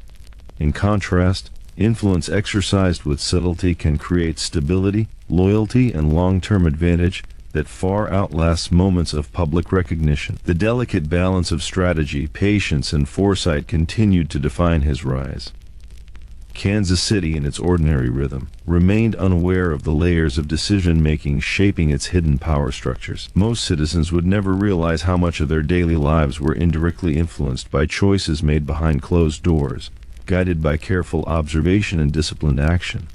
In contrast, influence exercised with subtlety can create stability, loyalty, and long-term advantage that far outlasts moments of public recognition. The delicate balance of strategy, patience, and foresight continued to define his rise. Kansas City, in its ordinary rhythm, remained unaware of the layers of decision-making shaping its hidden power structures. Most citizens would never realize how much of their daily lives were indirectly influenced by choices made behind closed doors, guided by careful observation and disciplined action.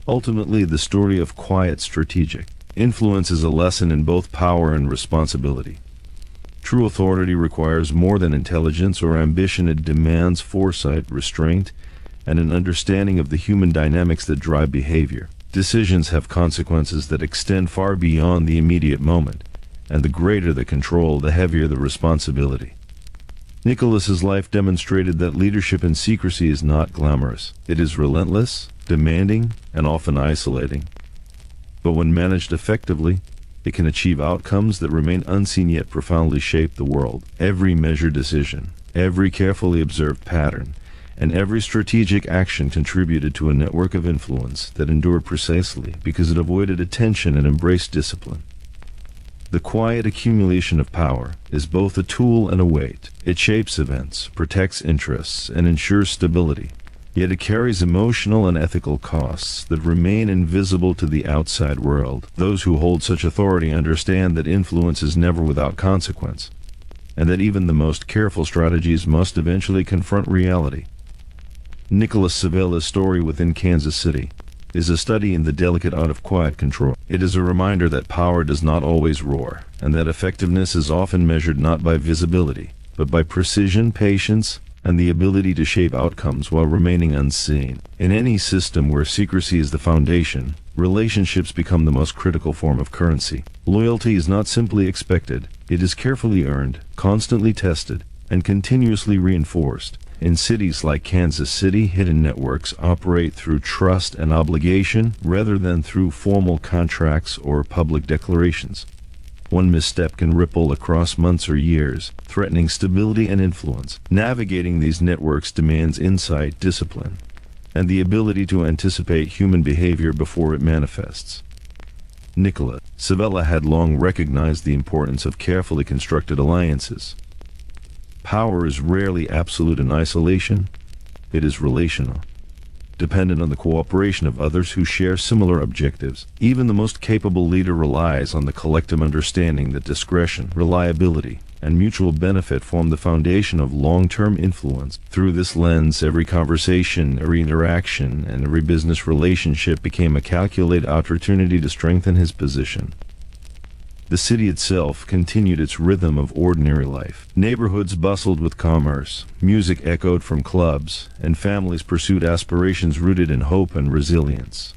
Ultimately, the story of quiet strategic influence is a lesson in both power and responsibility. True authority requires more than intelligence or ambition. It demands foresight, restraint, and an understanding of the human dynamics that drive behavior. Decisions have consequences that extend far beyond the immediate moment, and the greater the control, the heavier the responsibility. Nicholas's life demonstrated that leadership in secrecy is not glamorous. It is relentless, demanding, and often isolating. But when managed effectively, it can achieve outcomes that remain unseen yet profoundly shape the world. Every measured decision, every carefully observed pattern, and every strategic action contributed to a network of influence that endured precisely because it avoided attention and embraced discipline. The quiet accumulation of power is both a tool and a weight. It shapes events, protects interests, and ensures stability. Yet it carries emotional and ethical costs that remain invisible to the outside world. Those who hold such authority understand that influence is never without consequence, and that even the most careful strategies must eventually confront reality. Nicholas Civella's story within Kansas City is a study in the delicate art of quiet control. It is a reminder that power does not always roar, and that effectiveness is often measured not by visibility, but by precision, patience, and the ability to shape outcomes while remaining unseen. In any system where secrecy is the foundation, relationships become the most critical form of currency. Loyalty is not simply expected, it is carefully earned, constantly tested, and continuously reinforced. In cities like Kansas City, hidden networks operate through trust and obligation rather than through formal contracts or public declarations. One misstep can ripple across months or years, threatening stability and influence. Navigating these networks demands insight, discipline, and the ability to anticipate human behavior before it manifests. Nicholas Civella had long recognized the importance of carefully constructed alliances. Power is rarely absolute in isolation. It is relational, dependent on the cooperation of others who share similar objectives. Even the most capable leader relies on the collective understanding that discretion, reliability, and mutual benefit form the foundation of long-term influence. Through this lens, every conversation, every interaction, and every business relationship became a calculated opportunity to strengthen his position. The city itself continued its rhythm of ordinary life. Neighborhoods bustled with commerce, music echoed from clubs, and families pursued aspirations rooted in hope and resilience.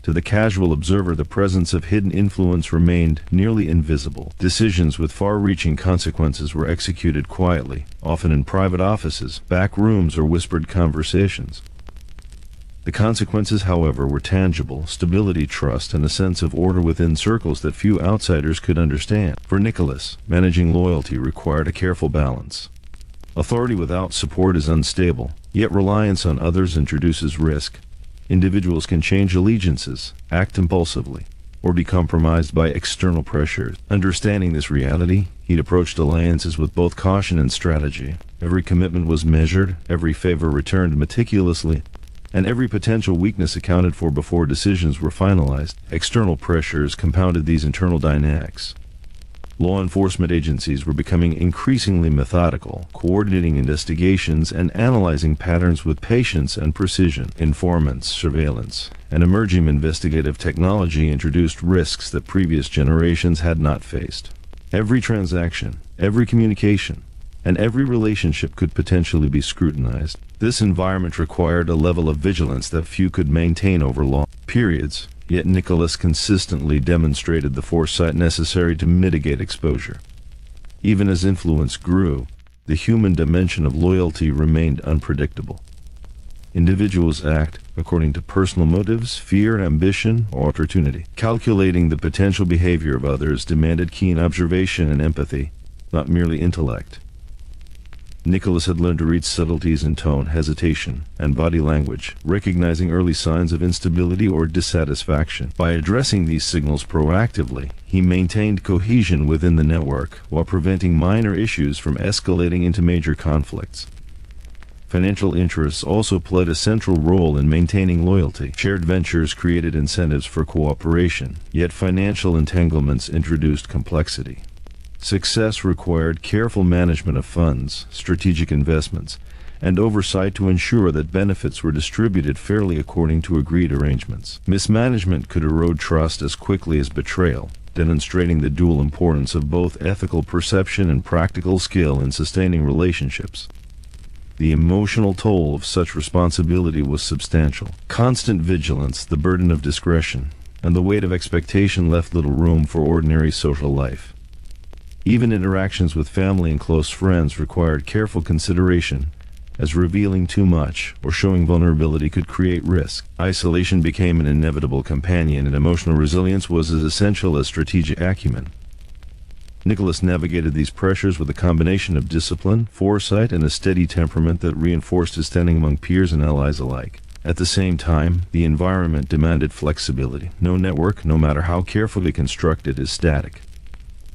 To the casual observer, the presence of hidden influence remained nearly invisible. Decisions with far-reaching consequences were executed quietly, often in private offices, back rooms, or whispered conversations. The consequences, however, were tangible: stability, trust, and a sense of order within circles that few outsiders could understand. For Nicholas, managing loyalty required a careful balance. Authority without support is unstable, yet reliance on others introduces risk. Individuals can change allegiances, act impulsively, or be compromised by external pressures. Understanding this reality, he approached alliances with both caution and strategy. Every commitment was measured, every favor returned meticulously, and every potential weakness accounted for before decisions were finalized. External pressures compounded these internal dynamics. Law enforcement agencies were becoming increasingly methodical, coordinating investigations and analyzing patterns with patience and precision. Informants, surveillance, and emerging investigative technology introduced risks that previous generations had not faced. Every transaction, every communication, and every relationship could potentially be scrutinized. This environment required a level of vigilance that few could maintain over long periods. Yet Nicholas consistently demonstrated the foresight necessary to mitigate exposure. Even as influence grew, the human dimension of loyalty remained unpredictable. Individuals act according to personal motives, fear, ambition, or opportunity. Calculating the potential behavior of others demanded keen observation and empathy, not merely intellect. Nicholas had learned to read subtleties in tone, hesitation, and body language, recognizing early signs of instability or dissatisfaction. By addressing these signals proactively, he maintained cohesion within the network while preventing minor issues from escalating into major conflicts. Financial interests also played a central role in maintaining loyalty. Shared ventures created incentives for cooperation, yet financial entanglements introduced complexity. Success required careful management of funds, strategic investments, and oversight to ensure that benefits were distributed fairly according to agreed arrangements. Mismanagement could erode trust as quickly as betrayal, demonstrating the dual importance of both ethical perception and practical skill in sustaining relationships. The emotional toll of such responsibility was substantial. Constant vigilance, the burden of discretion, and the weight of expectation left little room for ordinary social life. Even interactions with family and close friends required careful consideration, as revealing too much or showing vulnerability could create risk. Isolation became an inevitable companion, and emotional resilience was as essential as strategic acumen. Nicholas navigated these pressures with a combination of discipline, foresight, and a steady temperament that reinforced his standing among peers and allies alike. At the same time, the environment demanded flexibility. No network, no matter how carefully constructed, is static.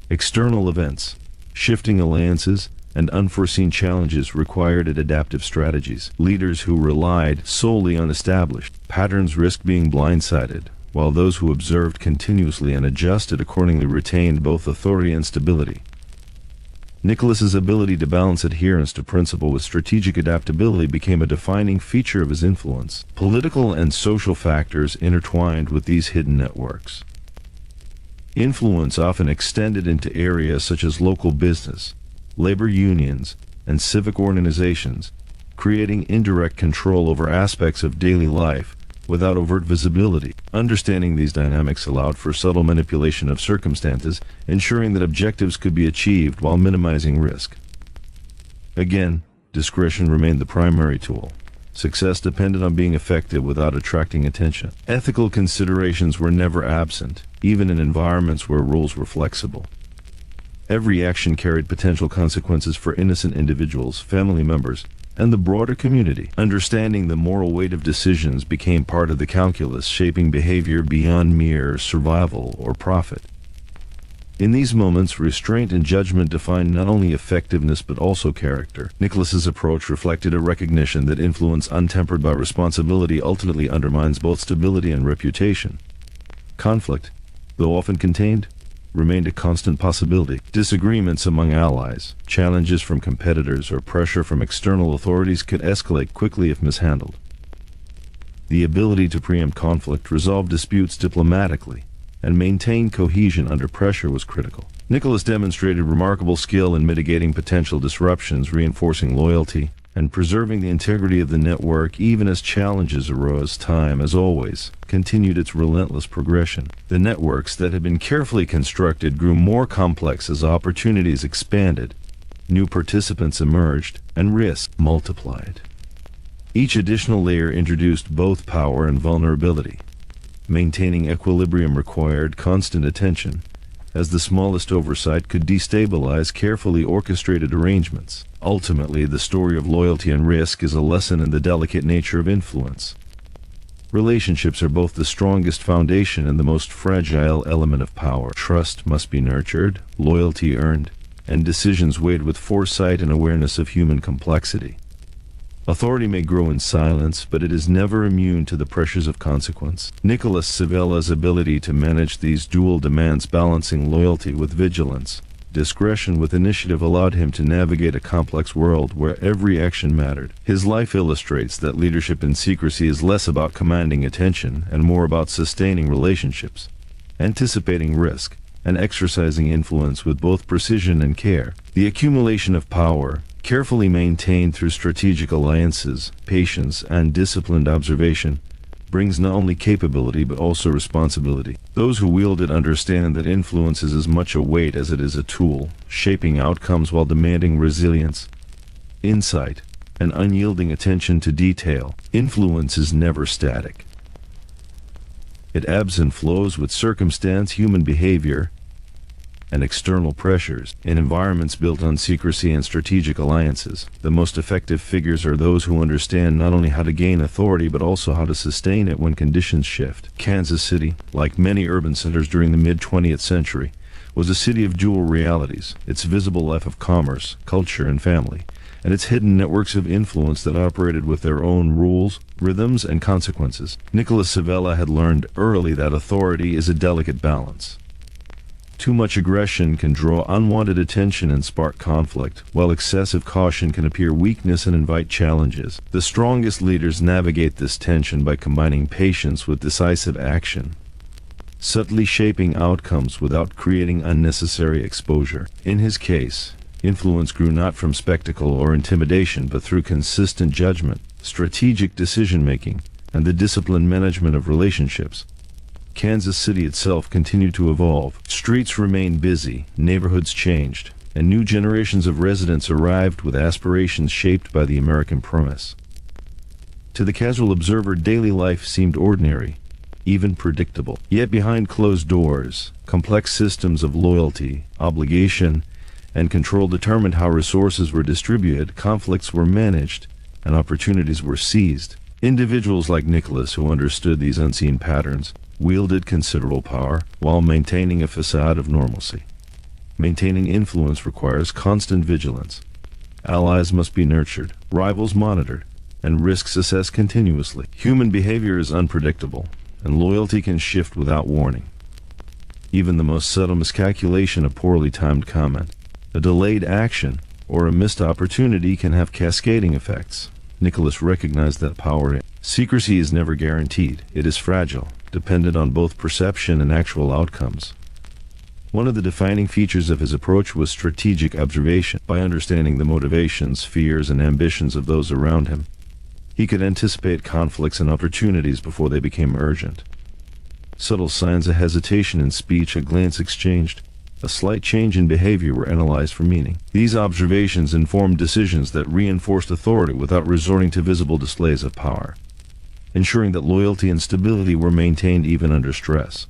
External events, shifting alliances, and unforeseen challenges required adaptive strategies. Leaders who relied solely on established patterns risked being blindsided, while those who observed continuously and adjusted accordingly retained both authority and stability. Nicholas's ability to balance adherence to principle with strategic adaptability became a defining feature of his influence. Political and social factors intertwined with these hidden networks. Influence often extended into areas such as local business, labor unions, and civic organizations, creating indirect control over aspects of daily life without overt visibility. Understanding these dynamics allowed for subtle manipulation of circumstances, ensuring that objectives could be achieved while minimizing risk. Again, discretion remained the primary tool. Success depended on being effective without attracting attention. Ethical considerations were never absent, even in environments where rules were flexible. Every action carried potential consequences for innocent individuals, family members, and the broader community. Understanding the moral weight of decisions became part of the calculus, shaping behavior beyond mere survival or profit. In these moments, restraint and judgment defined not only effectiveness but also character. Nicholas's approach reflected a recognition that influence untempered by responsibility ultimately undermines both stability and reputation. Conflict, though often contained, remained a constant possibility. Disagreements among allies, challenges from competitors, or pressure from external authorities could escalate quickly if mishandled. The ability to preempt conflict, resolve disputes diplomatically, and maintain cohesion under pressure was critical. Nicholas demonstrated remarkable skill in mitigating potential disruptions, reinforcing loyalty, and preserving the integrity of the network even as challenges arose. Time, as always, continued its relentless progression. The networks that had been carefully constructed grew more complex as opportunities expanded, new participants emerged, and risk multiplied. Each additional layer introduced both power and vulnerability. Maintaining equilibrium required constant attention, as the smallest oversight could destabilize carefully orchestrated arrangements. Ultimately, the story of loyalty and risk is a lesson in the delicate nature of influence. Relationships are both the strongest foundation and the most fragile element of power. Trust must be nurtured, loyalty earned, and decisions weighed with foresight and awareness of human complexity. Authority may grow in silence, but it is never immune to the pressures of consequence. Nicholas Civella's ability to manage these dual demands, balancing loyalty with vigilance, discretion with initiative, allowed him to navigate a complex world where every action mattered. His life illustrates that leadership in secrecy is less about commanding attention and more about sustaining relationships, anticipating risk, and exercising influence with both precision and care. The accumulation of power, carefully maintained through strategic alliances, patience, and disciplined observation, brings not only capability but also responsibility. Those who wield it understand that influence is as much a weight as it is a tool, shaping outcomes while demanding resilience, insight, and unyielding attention to detail. Influence is never static. It ebbs and flows with circumstance, human behavior, and external pressures. In environments built on secrecy and strategic alliances, the most effective figures are those who understand not only how to gain authority but also how to sustain it when conditions shift. Kansas City, like many urban centers during the mid-20th century, was a city of dual realities: its visible life of commerce, culture, and family, and its hidden networks of influence that operated with their own rules, rhythms, and consequences. Nicholas Civella had learned early that authority is a delicate balance. Too much aggression can draw unwanted attention and spark conflict, while excessive caution can appear weakness and invite challenges. The strongest leaders navigate this tension by combining patience with decisive action, subtly shaping outcomes without creating unnecessary exposure. In his case, influence grew not from spectacle or intimidation but through consistent judgment, strategic decision-making, and the disciplined management of relationships. Kansas City itself continued to evolve. Streets remained busy, neighborhoods changed, and new generations of residents arrived with aspirations shaped by the American promise. To the casual observer, daily life seemed ordinary, even predictable. Yet behind closed doors, complex systems of loyalty, obligation, and control determined how resources were distributed, conflicts were managed, and opportunities were seized. Individuals like Nicholas, who understood these unseen patterns, wielded considerable power while maintaining a facade of normalcy. Maintaining influence requires constant vigilance. Allies must be nurtured, rivals monitored, and risks assessed continuously. Human behavior is unpredictable, and loyalty can shift without warning. Even the most subtle miscalculation, a poorly timed comment, a delayed action, or a missed opportunity can have cascading effects. Nicholas recognized that power. Secrecy is never guaranteed. It is fragile, dependent on both perception and actual outcomes. One of the defining features of his approach was strategic observation. By understanding the motivations, fears, and ambitions of those around him, he could anticipate conflicts and opportunities before they became urgent. Subtle signs of hesitation in speech, a glance exchanged, a slight change in behavior were analyzed for meaning. These observations informed decisions that reinforced authority without resorting to visible displays of power, ensuring that loyalty and stability were maintained even under stress.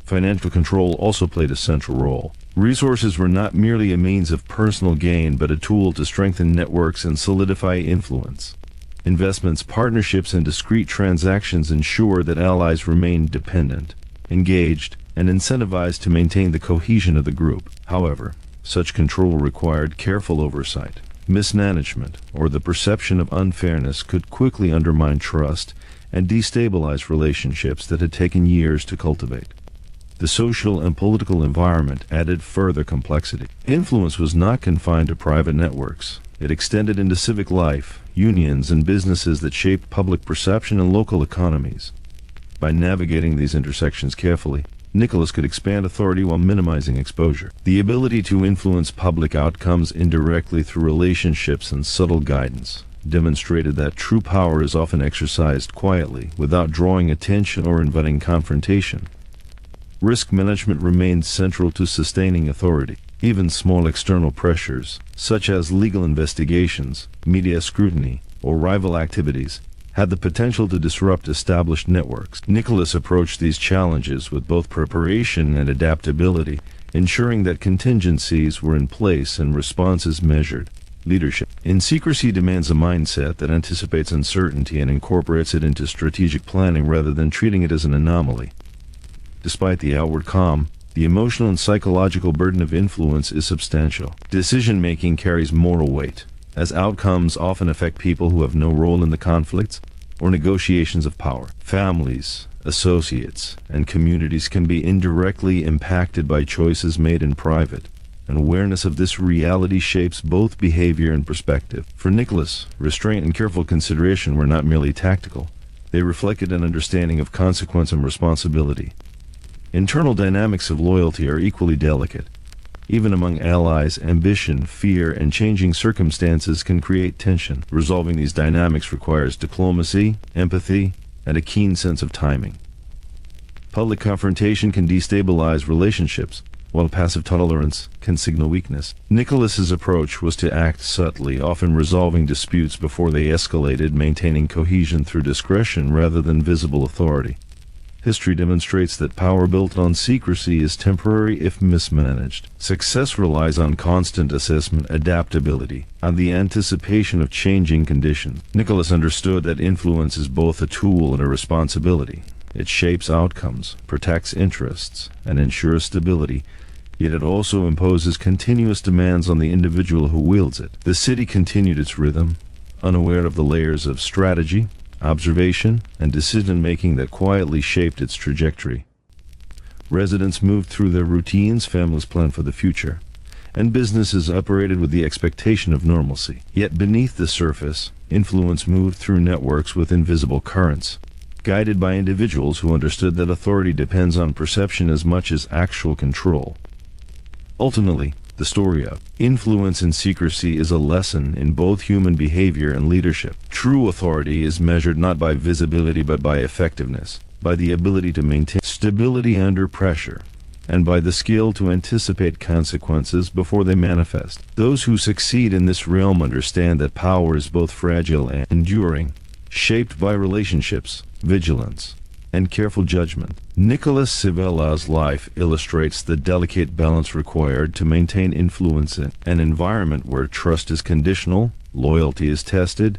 Financial control also played a central role. Resources were not merely a means of personal gain, but a tool to strengthen networks and solidify influence. Investments, partnerships, and discreet transactions ensure that allies remained dependent, engaged, and incentivized to maintain the cohesion of the group. However, such control required careful oversight. Mismanagement, or the perception of unfairness, could quickly undermine trust and destabilize relationships that had taken years to cultivate. The social and political environment added further complexity. Influence was not confined to private networks. It extended into civic life, unions, and businesses that shaped public perception and local economies. By navigating these intersections carefully, Nicholas could expand authority while minimizing exposure. The ability to influence public outcomes indirectly through relationships and subtle guidance demonstrated that true power is often exercised quietly, without drawing attention or inviting confrontation. Risk management remained central to sustaining authority. Even small external pressures, such as legal investigations, media scrutiny, or rival activities, had the potential to disrupt established networks. Nicholas approached these challenges with both preparation and adaptability, ensuring that contingencies were in place and responses measured. Leadership in secrecy demands a mindset that anticipates uncertainty and incorporates it into strategic planning rather than treating it as an anomaly. Despite the outward calm, the emotional and psychological burden of influence is substantial. Decision-making carries moral weight, as outcomes often affect people who have no role in the conflicts or negotiations of power. Families, associates, and communities can be indirectly impacted by choices made in private, and awareness of this reality shapes both behavior and perspective. For Nicholas, restraint and careful consideration were not merely tactical. They reflected an understanding of consequence and responsibility. Internal dynamics of loyalty are equally delicate. Even among allies, ambition, fear, and changing circumstances can create tension. Resolving these dynamics requires diplomacy, empathy, and a keen sense of timing. Public confrontation can destabilize relationships, while passive tolerance can signal weakness. Nicholas's approach was to act subtly, often resolving disputes before they escalated, maintaining cohesion through discretion rather than visible authority. History demonstrates that power built on secrecy is temporary if mismanaged. Success relies on constant assessment, adaptability, and the anticipation of changing conditions. Nicholas understood that influence is both a tool and a responsibility. It shapes outcomes, protects interests, and ensures stability, yet it also imposes continuous demands on the individual who wields it. The city continued its rhythm, unaware of the layers of strategy, observation, and decision-making that quietly shaped its trajectory. Residents moved through their routines, families planned for the future, and businesses operated with the expectation of normalcy. Yet beneath the surface, influence moved through networks with invisible currents, guided by individuals who understood that authority depends on perception as much as actual control. Ultimately, the story of influence and secrecy is a lesson in both human behavior and leadership. True authority is measured not by visibility but by effectiveness, by the ability to maintain stability under pressure, and by the skill to anticipate consequences before they manifest. Those who succeed in this realm understand that power is both fragile and enduring, shaped by relationships, vigilance, and careful judgment. Nicholas Civella's life illustrates the delicate balance required to maintain influence in an environment where trust is conditional, loyalty is tested,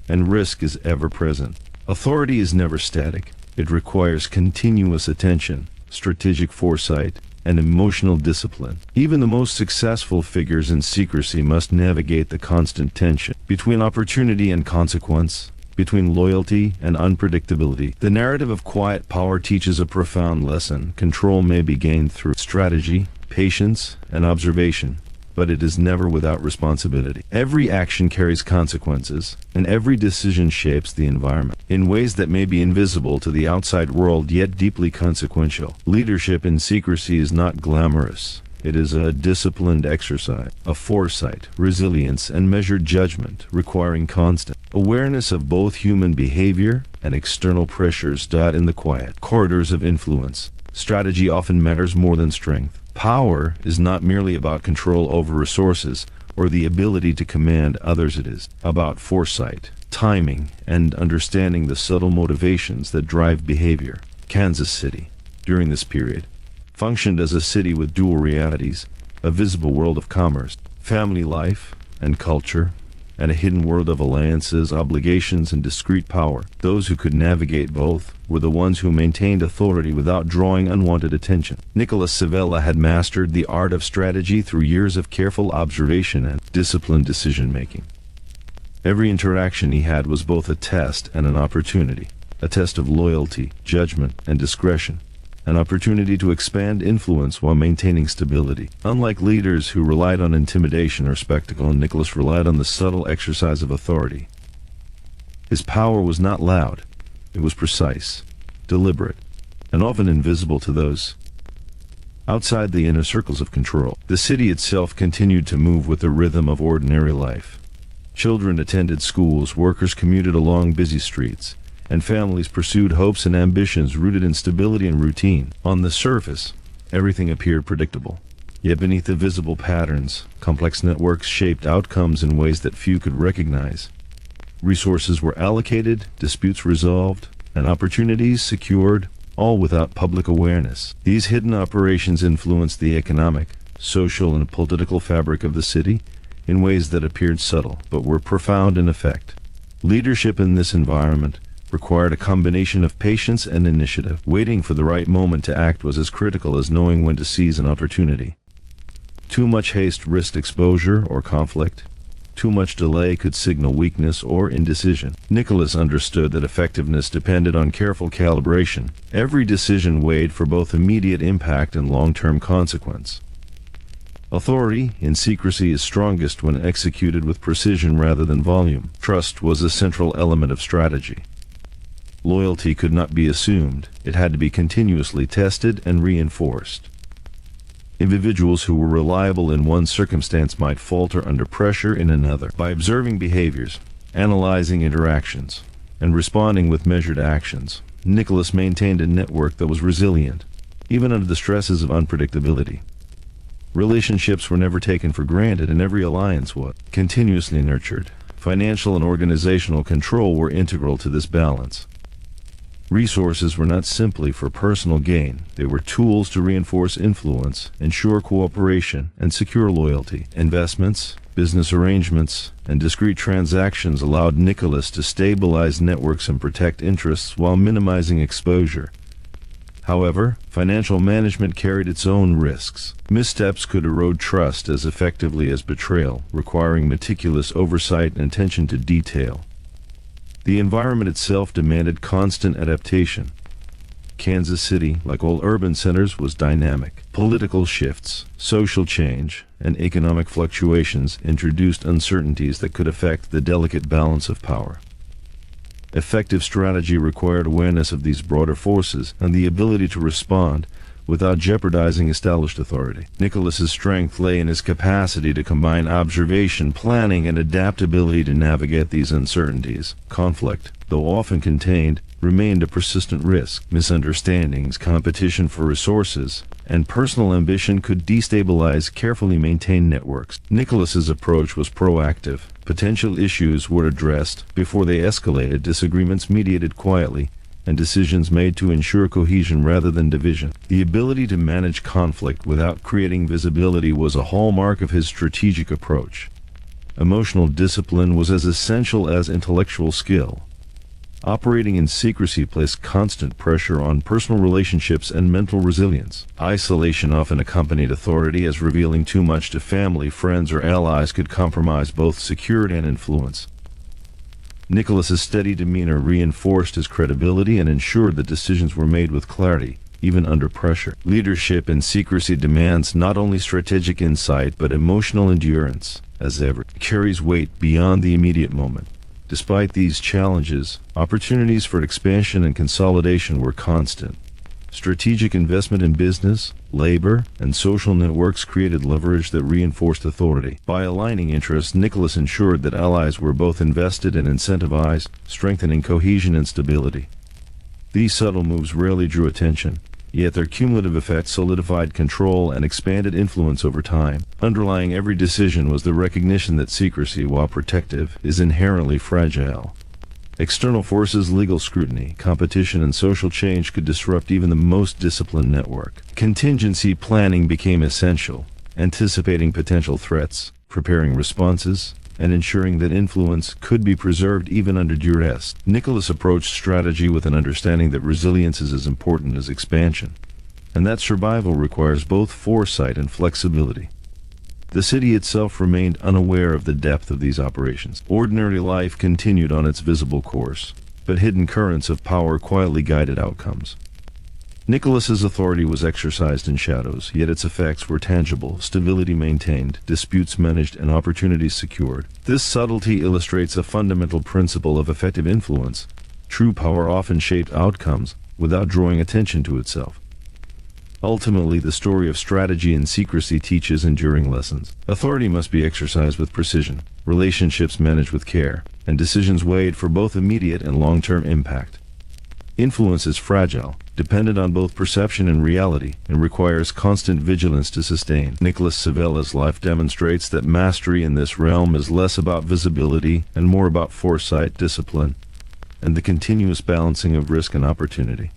and risk is ever present. Authority is never static. It requires continuous attention, strategic foresight, and emotional discipline. Even the most successful figures in secrecy must navigate the constant tension between opportunity and consequence, between loyalty and unpredictability. The narrative of quiet power teaches a profound lesson. Control may be gained through strategy, patience, and observation, but it is never without responsibility. Every action carries consequences, and every decision shapes the environment in ways that may be invisible to the outside world yet deeply consequential. Leadership in secrecy is not glamorous. It is a disciplined exercise of foresight, resilience, and measured judgment, requiring constant awareness of both human behavior and external pressures. In the quiet corridors of influence, strategy often matters more than strength. Power is not merely about control over resources or the ability to command others. It is about foresight, timing, and understanding the subtle motivations that drive behavior. Kansas City, during this period, functioned as a city with dual realities, a visible world of commerce, family life, and culture, and a hidden world of alliances, obligations, and discreet power. Those who could navigate both were the ones who maintained authority without drawing unwanted attention. Nicholas Civella had mastered the art of strategy through years of careful observation and disciplined decision-making. Every interaction he had was both a test and an opportunity, a test of loyalty, judgment, and discretion, an opportunity to expand influence while maintaining stability. Unlike leaders who relied on intimidation or spectacle, Nicholas relied on the subtle exercise of authority. His power was not loud. It was precise, deliberate, and often invisible to those outside the inner circles of control. The city itself continued to move with the rhythm of ordinary life. Children attended schools, workers commuted along busy streets, and families pursued hopes and ambitions rooted in stability and routine. On the surface, everything appeared predictable. Yet beneath the visible patterns, complex networks shaped outcomes in ways that few could recognize. Resources were allocated, disputes resolved, and opportunities secured, all without public awareness. These hidden operations influenced the economic, social, and political fabric of the city in ways that appeared subtle, but were profound in effect. Leadership in this environment required a combination of patience and initiative. Waiting for the right moment to act was as critical as knowing when to seize an opportunity. Too much haste risked exposure or conflict. Too much delay could signal weakness or indecision. Nicholas understood that effectiveness depended on careful calibration. Every decision weighed for both immediate impact and long-term consequence. Authority in secrecy is strongest when executed with precision rather than volume. Trust was a central element of strategy. Loyalty could not be assumed. It had to be continuously tested and reinforced. Individuals who were reliable in one circumstance might falter under pressure in another. By observing behaviors, analyzing interactions, and responding with measured actions, Nicholas maintained a network that was resilient, even under the stresses of unpredictability. Relationships were never taken for granted, and every alliance was continuously nurtured. Financial and organizational control were integral to this balance. Resources were not simply for personal gain. They were tools to reinforce influence, ensure cooperation, and secure loyalty. Investments, business arrangements, and discrete transactions allowed Nicholas to stabilize networks and protect interests while minimizing exposure. However, financial management carried its own risks. Missteps could erode trust as effectively as betrayal, requiring meticulous oversight and attention to detail. The environment itself demanded constant adaptation. Kansas City, like all urban centers, was dynamic. Political shifts, social change, and economic fluctuations introduced uncertainties that could affect the delicate balance of power. Effective strategy required awareness of these broader forces and the ability to respond without jeopardizing established authority. Nicholas's strength lay in his capacity to combine observation, planning, and adaptability to navigate these uncertainties. Conflict, though often contained, remained a persistent risk. Misunderstandings, competition for resources, and personal ambition could destabilize carefully maintained networks. Nicholas's approach was proactive. Potential issues were addressed before they escalated, disagreements mediated quietly, and decisions made to ensure cohesion rather than division. The ability to manage conflict without creating visibility was a hallmark of his strategic approach. Emotional discipline was as essential as intellectual skill. Operating in secrecy placed constant pressure on personal relationships and mental resilience. Isolation often accompanied authority, as revealing too much to family, friends, or allies could compromise both security and influence. Nicholas's steady demeanor reinforced his credibility and ensured that decisions were made with clarity, even under pressure. Leadership in secrecy demands not only strategic insight but emotional endurance, as ever. It carries weight beyond the immediate moment. Despite these challenges, opportunities for expansion and consolidation were constant. Strategic investment in business, labor, and social networks created leverage that reinforced authority. By aligning interests, Nicholas ensured that allies were both invested and incentivized, strengthening cohesion and stability. These subtle moves rarely drew attention, yet their cumulative effect solidified control and expanded influence over time. Underlying every decision was the recognition that secrecy, while protective, is inherently fragile. External forces, legal scrutiny, competition, and social change could disrupt even the most disciplined network. Contingency planning became essential, anticipating potential threats, preparing responses, and ensuring that influence could be preserved even under duress. Nicholas approached strategy with an understanding that resilience is as important as expansion, and that survival requires both foresight and flexibility. The city itself remained unaware of the depth of these operations. Ordinary life continued on its visible course, but hidden currents of power quietly guided outcomes. Nicholas's authority was exercised in shadows, yet its effects were tangible: stability maintained, disputes managed, and opportunities secured. This subtlety illustrates a fundamental principle of effective influence. True power often shaped outcomes without drawing attention to itself. Ultimately, the story of strategy and secrecy teaches enduring lessons. Authority must be exercised with precision, relationships managed with care, and decisions weighed for both immediate and long-term impact. Influence is fragile, dependent on both perception and reality, and requires constant vigilance to sustain. Nicholas Civella's life demonstrates that mastery in this realm is less about visibility and more about foresight, discipline, and the continuous balancing of risk and opportunity.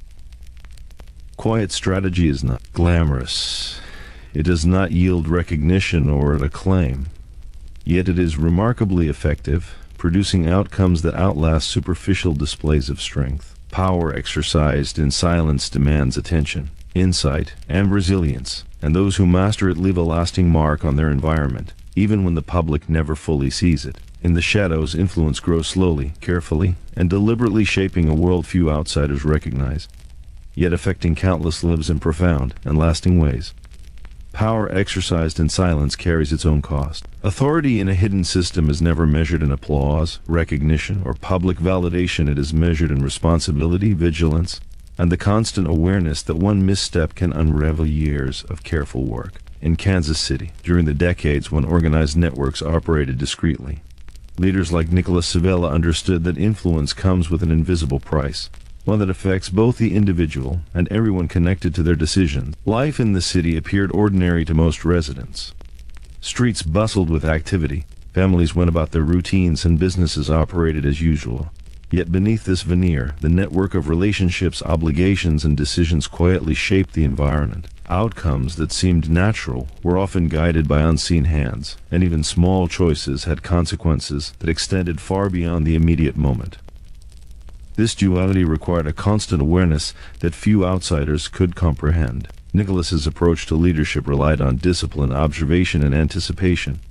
Quiet strategy is not glamorous. It does not yield recognition or acclaim. Yet it is remarkably effective, producing outcomes that outlast superficial displays of strength. Power exercised in silence demands attention, insight, and resilience, and those who master it leave a lasting mark on their environment, even when the public never fully sees it. In the shadows, influence grows slowly, carefully, and deliberately, shaping a world few outsiders recognize, yet affecting countless lives in profound and lasting ways. Power exercised in silence carries its own cost. Authority in a hidden system is never measured in applause, recognition, or public validation. It is measured in responsibility, vigilance, and the constant awareness that one misstep can unravel years of careful work. In Kansas City, during the decades when organized networks operated discreetly, leaders like Nicholas Civella understood that influence comes with an invisible price, one that affects both the individual and everyone connected to their decisions. Life in the city appeared ordinary to most residents. Streets bustled with activity, families went about their routines, and businesses operated as usual. Yet beneath this veneer, the network of relationships, obligations, and decisions quietly shaped the environment. Outcomes that seemed natural were often guided by unseen hands, and even small choices had consequences that extended far beyond the immediate moment. This duality required a constant awareness that few outsiders could comprehend. Nicholas's approach to leadership relied on discipline, observation, and anticipation.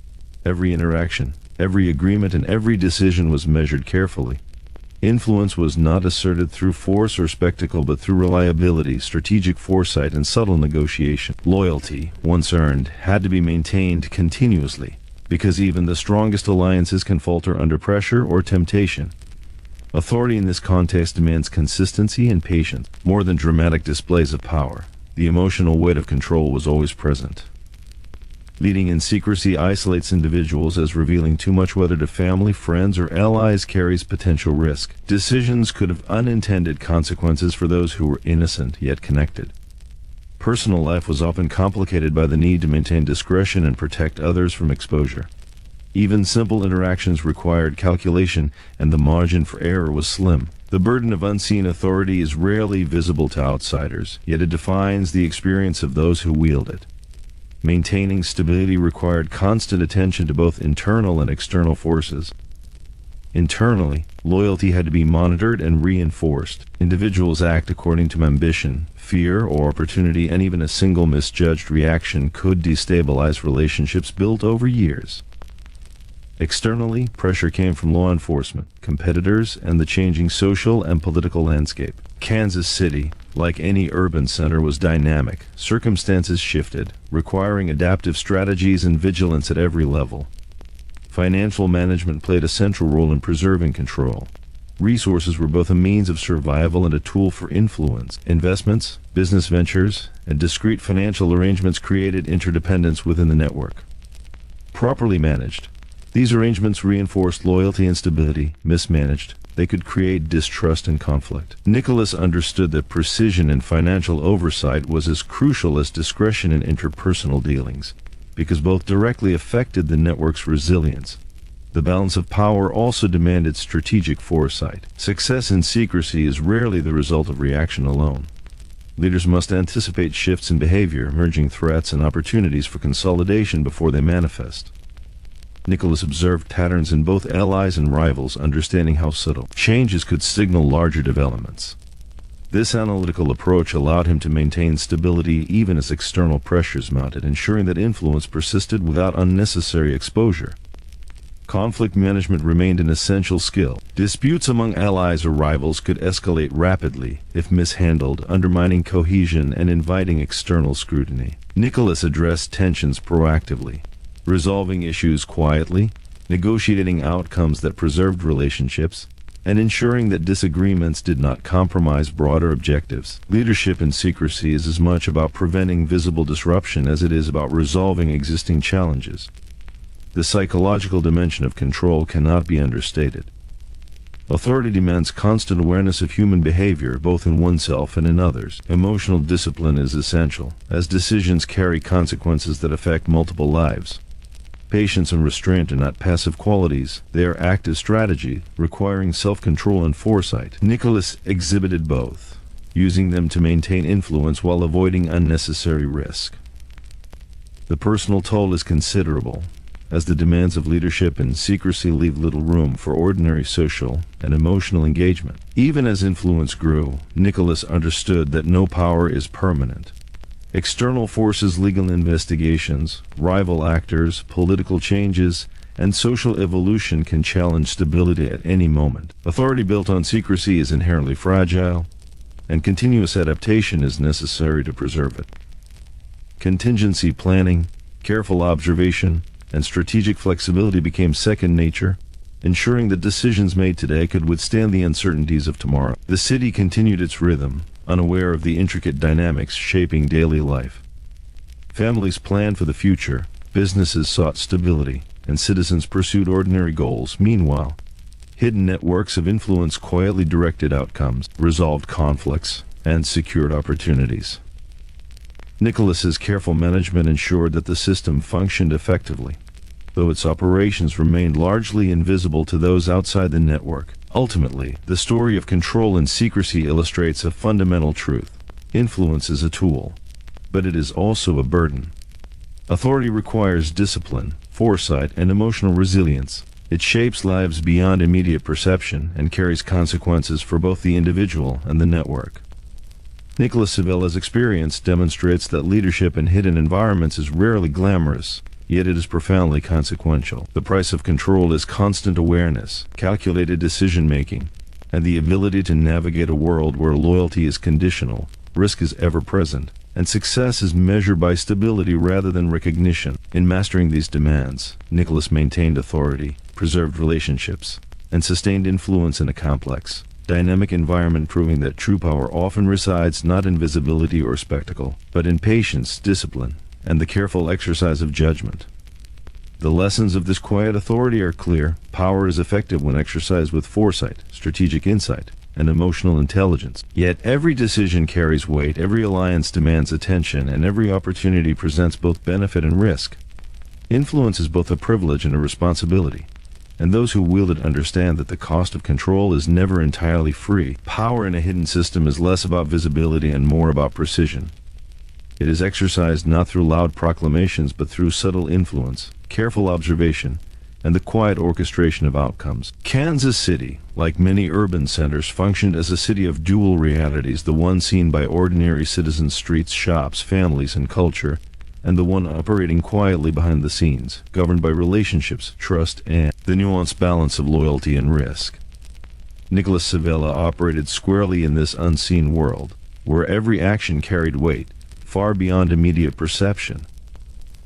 Every interaction, every agreement, and every decision was measured carefully. Influence was not asserted through force or spectacle, but through reliability, strategic foresight, and subtle negotiation. Loyalty, once earned, had to be maintained continuously, because even the strongest alliances can falter under pressure or temptation. Authority in this context demands consistency and patience. More than dramatic displays of power, the emotional weight of control was always present. Leading in secrecy isolates individuals, as revealing too much, whether to family, friends, or allies, carries potential risk. Decisions could have unintended consequences for those who were innocent yet connected. Personal life was often complicated by the need to maintain discretion and protect others from exposure. Even simple interactions required calculation, and the margin for error was slim. The burden of unseen authority is rarely visible to outsiders, yet it defines the experience of those who wield it. Maintaining stability required constant attention to both internal and external forces. Internally, loyalty had to be monitored and reinforced. Individuals act according to ambition, fear, or opportunity, and even a single misjudged reaction could destabilize relationships built over years. Externally, pressure came from law enforcement, competitors, and the changing social and political landscape. Kansas City, like any urban center, was dynamic. Circumstances shifted, requiring adaptive strategies and vigilance at every level. Financial management played a central role in preserving control. Resources were both a means of survival and a tool for influence. Investments, business ventures, and discrete financial arrangements created interdependence within the network. Properly managed, these arrangements reinforced loyalty and stability. Mismanaged, they could create distrust and conflict. Nicholas understood that precision in financial oversight was as crucial as discretion in interpersonal dealings, because both directly affected the network's resilience The balance of power also demanded strategic foresight. Success in secrecy is rarely the result of reaction alone. Leaders must anticipate shifts in behavior, emerging threats, and opportunities for consolidation before they manifest. Nicholas observed patterns in both allies and rivals, understanding how subtle changes could signal larger developments. This analytical approach allowed him to maintain stability even as external pressures mounted, ensuring that influence persisted without unnecessary exposure. Conflict management remained an essential skill. Disputes among allies or rivals could escalate rapidly if mishandled, undermining cohesion and inviting external scrutiny. Nicholas addressed tensions proactively, resolving issues quietly, negotiating outcomes that preserved relationships, and ensuring that disagreements did not compromise broader objectives. Leadership in secrecy is as much about preventing visible disruption as it is about resolving existing challenges. The psychological dimension of control cannot be understated. Authority demands constant awareness of human behavior, both in oneself and in others. Emotional discipline is essential, as decisions carry consequences that affect multiple lives. Patience and restraint are not passive qualities, they are active strategy, requiring self-control and foresight. Nicholas exhibited both, using them to maintain influence while avoiding unnecessary risk. The personal toll is considerable, as the demands of leadership in secrecy leave little room for ordinary social and emotional engagement. Even as influence grew, Nicholas understood that no power is permanent. External forces, legal investigations, rival actors, political changes, and social evolution can challenge stability at any moment. Authority built on secrecy is inherently fragile, and continuous adaptation is necessary to preserve it. Contingency planning, careful observation, and strategic flexibility became second nature, ensuring that decisions made today could withstand the uncertainties of tomorrow. The city continued its rhythm, unaware of the intricate dynamics shaping daily life. Families planned for the future, businesses sought stability, and citizens pursued ordinary goals. Meanwhile, hidden networks of influence quietly directed outcomes, resolved conflicts, and secured opportunities. Nicholas's careful management ensured that the system functioned effectively, though its operations remained largely invisible to those outside the network. Ultimately, the story of control and secrecy illustrates a fundamental truth. Influence is a tool, but it is also a burden. Authority requires discipline, foresight, and emotional resilience. It shapes lives beyond immediate perception and carries consequences for both the individual and the network. Nicholas Civella's experience demonstrates that leadership in hidden environments is rarely glamorous, yet it is profoundly consequential. The price of control is constant awareness, calculated decision-making, and the ability to navigate a world where loyalty is conditional, risk is ever-present, and success is measured by stability rather than recognition. In mastering these demands, Nicholas maintained authority, preserved relationships, and sustained influence in a complex, dynamic environment, proving that true power often resides not in visibility or spectacle, but in patience, discipline, and the careful exercise of judgment. The lessons of this quiet authority are clear. Power is effective when exercised with foresight, strategic insight, and emotional intelligence. Yet every decision carries weight, every alliance demands attention, and every opportunity presents both benefit and risk. Influence is both a privilege and a responsibility, and those who wield it understand that the cost of control is never entirely free. Power in a hidden system is less about visibility and more about precision. It is exercised not through loud proclamations but through subtle influence, careful observation, and the quiet orchestration of outcomes. Kansas City, like many urban centers, functioned as a city of dual realities, the one seen by ordinary citizens, streets, shops, families, and culture, and the one operating quietly behind the scenes, governed by relationships, trust, and the nuanced balance of loyalty and risk. Nicholas Civella operated squarely in this unseen world, where every action carried weight, far beyond immediate perception.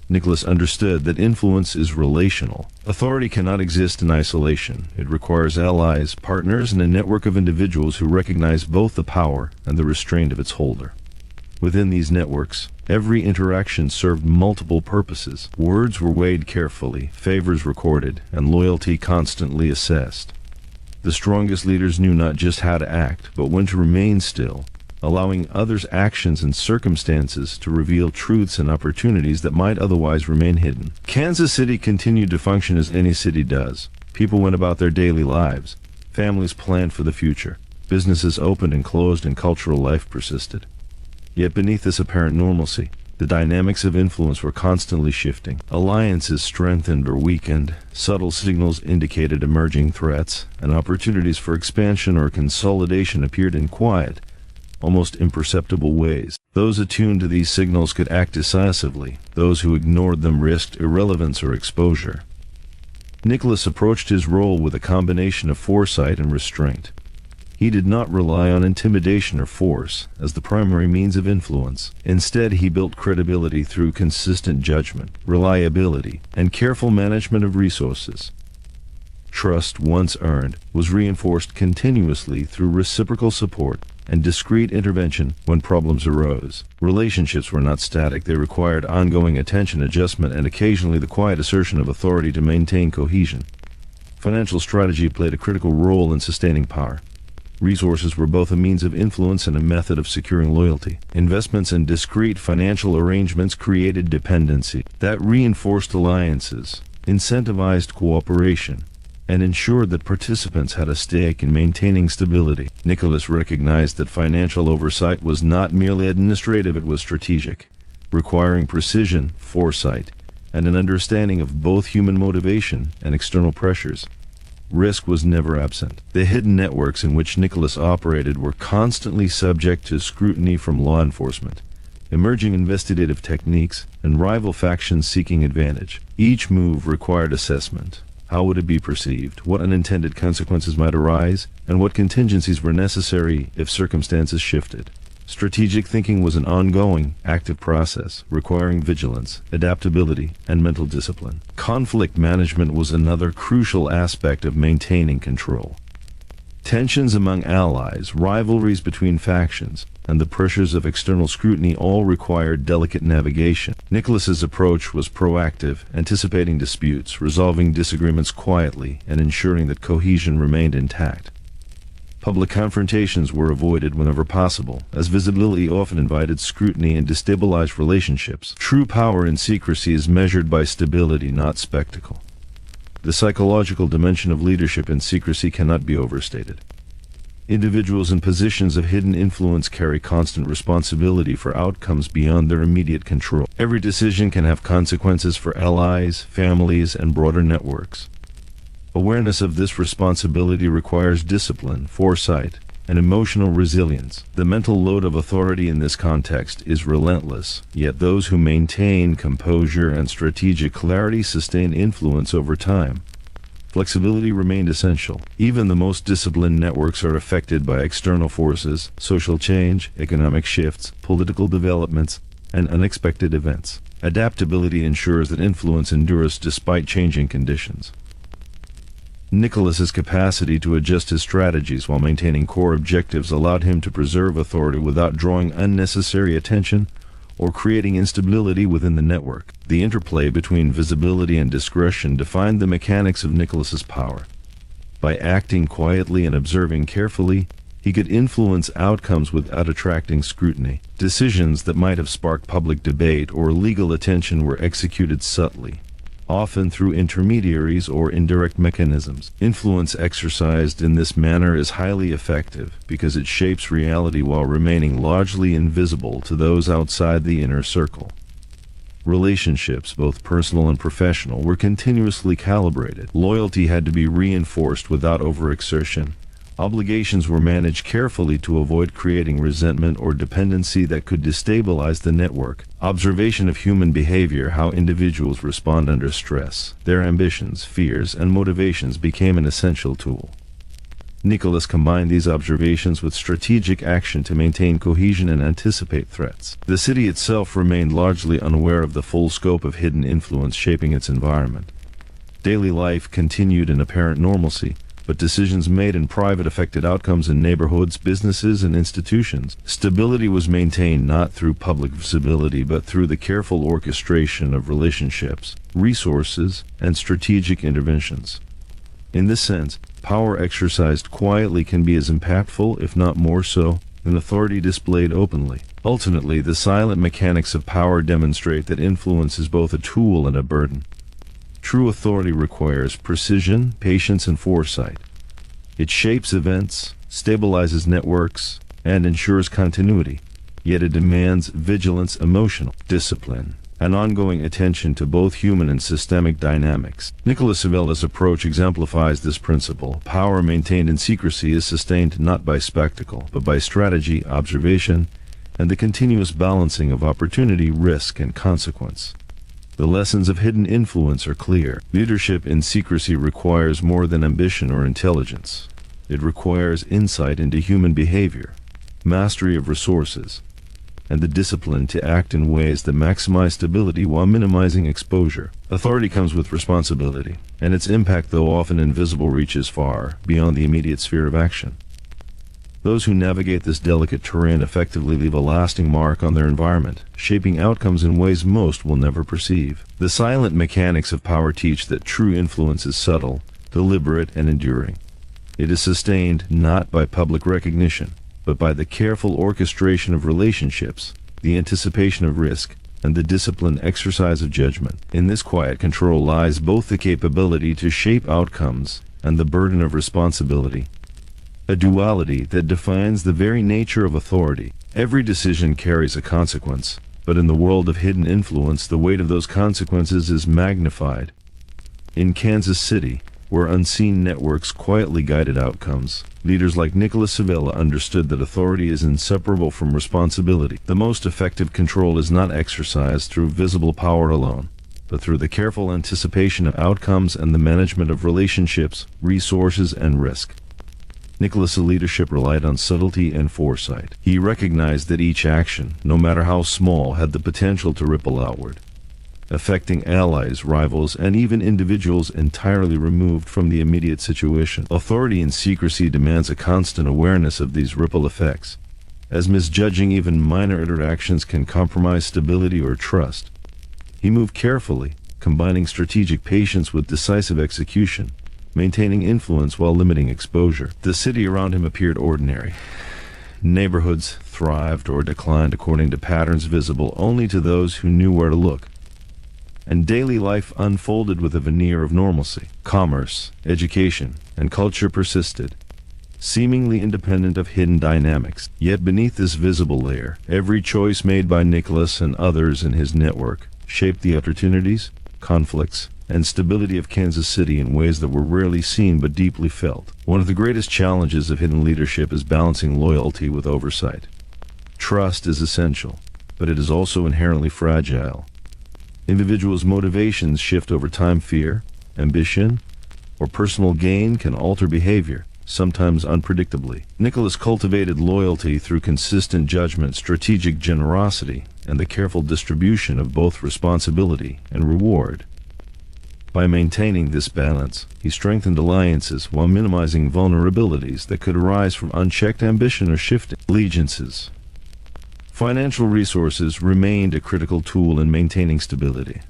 Nicholas understood that influence is relational. Authority cannot exist in isolation. It requires allies, partners, and a network of individuals who recognize both the power and the restraint of its holder. Within these networks, every interaction served multiple purposes. Words were weighed carefully, favors recorded, and loyalty constantly assessed. The strongest leaders knew not just how to act, but when to remain still, allowing others' actions and circumstances to reveal truths and opportunities that might otherwise remain hidden. Kansas City continued to function as any city does. People went about their daily lives. Families planned for the future. Businesses opened and closed, and cultural life persisted. Yet beneath this apparent normalcy, the dynamics of influence were constantly shifting. Alliances strengthened or weakened, subtle signals indicated emerging threats, and opportunities for expansion or consolidation appeared in quiet, almost imperceptible ways. Those attuned to these signals could act decisively. Those who ignored them risked irrelevance or exposure. Nicholas approached his role with a combination of foresight and restraint. He did not rely on intimidation or force as the primary means of influence. Instead, he built credibility through consistent judgment, reliability, and careful management of resources. Trust, once earned, was reinforced continuously through reciprocal support and discreet intervention when problems arose. Relationships were not static. They required ongoing attention, adjustment, and occasionally the quiet assertion of authority to maintain cohesion. Financial strategy played a critical role in sustaining power. Resources were both a means of influence and a method of securing loyalty. Investments and discreet financial arrangements created dependency that reinforced alliances, incentivized cooperation, and ensured that participants had a stake in maintaining stability. Nicholas recognized that financial oversight was not merely administrative, it was strategic, requiring precision, foresight, and an understanding of both human motivation and external pressures. Risk was never absent. The hidden networks in which Nicholas operated were constantly subject to scrutiny from law enforcement, emerging investigative techniques, and rival factions seeking advantage. Each move required assessment. How would it be perceived? What unintended consequences might arise? And what contingencies were necessary if circumstances shifted? Strategic thinking was an ongoing, active process, requiring vigilance, adaptability, and mental discipline. Conflict management was another crucial aspect of maintaining control. Tensions among allies, rivalries between factions, and the pressures of external scrutiny all required delicate navigation. Nicholas's approach was proactive, anticipating disputes, resolving disagreements quietly, and ensuring that cohesion remained intact. Public confrontations were avoided whenever possible, as visibility often invited scrutiny and destabilized relationships. True power in secrecy is measured by stability, not spectacle. The psychological dimension of leadership in secrecy cannot be overstated. Individuals in positions of hidden influence carry constant responsibility for outcomes beyond their immediate control. Every decision can have consequences for allies, families, and broader networks. Awareness of this responsibility requires discipline, foresight, and emotional resilience. The mental load of authority in this context is relentless, yet those who maintain composure and strategic clarity sustain influence over time. Flexibility remained essential. Even the most disciplined networks are affected by external forces, social change, economic shifts, political developments, and unexpected events. Adaptability ensures that influence endures despite changing conditions. Nicholas's capacity to adjust his strategies while maintaining core objectives allowed him to preserve authority without drawing unnecessary attention or creating instability within the network. The interplay between visibility and discretion defined the mechanics of Nicholas's power. By acting quietly and observing carefully, he could influence outcomes without attracting scrutiny. Decisions that might have sparked public debate or legal attention were executed subtly, often through intermediaries or indirect mechanisms. Influence exercised in this manner is highly effective because it shapes reality while remaining largely invisible to those outside the inner circle. Relationships, both personal and professional, were continuously calibrated. Loyalty had to be reinforced without overexertion. Obligations were managed carefully to avoid creating resentment or dependency that could destabilize the network. Observation of human behavior, how individuals respond under stress, their ambitions, fears, and motivations became an essential tool. Nicholas combined these observations with strategic action to maintain cohesion and anticipate threats. The city itself remained largely unaware of the full scope of hidden influence shaping its environment. Daily life continued in apparent normalcy, but decisions made in private affected outcomes in neighborhoods, businesses, and institutions. Stability was maintained not through public visibility, but through the careful orchestration of relationships, resources, and strategic interventions. In this sense, power exercised quietly can be as impactful, if not more so, and authority displayed openly. Ultimately, the silent mechanics of power demonstrate that influence is both a tool and a burden. True authority requires precision, patience, and foresight. It shapes events, stabilizes networks, and ensures continuity. Yet it demands vigilance, emotional discipline, and ongoing attention to both human and systemic dynamics. Nicholas Civella's approach exemplifies this principle. Power maintained in secrecy is sustained not by spectacle, but by strategy, observation, and the continuous balancing of opportunity, risk, and consequence. The lessons of hidden influence are clear. Leadership in secrecy requires more than ambition or intelligence. It requires insight into human behavior, mastery of resources, and the discipline to act in ways that maximize stability while minimizing exposure. Authority comes with responsibility, and its impact, though often invisible, reaches far beyond the immediate sphere of action. Those who navigate this delicate terrain effectively leave a lasting mark on their environment, shaping outcomes in ways most will never perceive. The silent mechanics of power teach that true influence is subtle, deliberate, and enduring. It is sustained not by public recognition, but by the careful orchestration of relationships, the anticipation of risk, and the disciplined exercise of judgment. In this quiet control lies both the capability to shape outcomes and the burden of responsibility, a duality that defines the very nature of authority. Every decision carries a consequence, but in the world of hidden influence, the weight of those consequences is magnified. In Kansas City, where unseen networks quietly guided outcomes, leaders like Nicholas Civella understood that authority is inseparable from responsibility. The most effective control is not exercised through visible power alone, but through the careful anticipation of outcomes and the management of relationships, resources, and risk. Nicholas' leadership relied on subtlety and foresight. He recognized that each action, no matter how small, had the potential to ripple outward, affecting allies, rivals, and even individuals entirely removed from the immediate situation. Authority in secrecy demands a constant awareness of these ripple effects, as misjudging even minor interactions can compromise stability or trust. He moved carefully, combining strategic patience with decisive execution, maintaining influence while limiting exposure. The city around him appeared ordinary. Neighborhoods thrived or declined according to patterns visible only to those who knew where to look, and daily life unfolded with a veneer of normalcy. Commerce, education, and culture persisted, seemingly independent of hidden dynamics. Yet beneath this visible layer, every choice made by Nicholas and others in his network shaped the opportunities, conflicts, and stability of Kansas City in ways that were rarely seen but deeply felt. One of the greatest challenges of hidden leadership is balancing loyalty with oversight. Trust is essential, but it is also inherently fragile. Individuals' motivations shift over time. Fear, ambition, or personal gain can alter behavior, sometimes unpredictably. Nicholas cultivated loyalty through consistent judgment, strategic generosity, and the careful distribution of both responsibility and reward. By maintaining this balance, he strengthened alliances while minimizing vulnerabilities that could arise from unchecked ambition or shifting allegiances. Financial resources remained a critical tool in maintaining stability.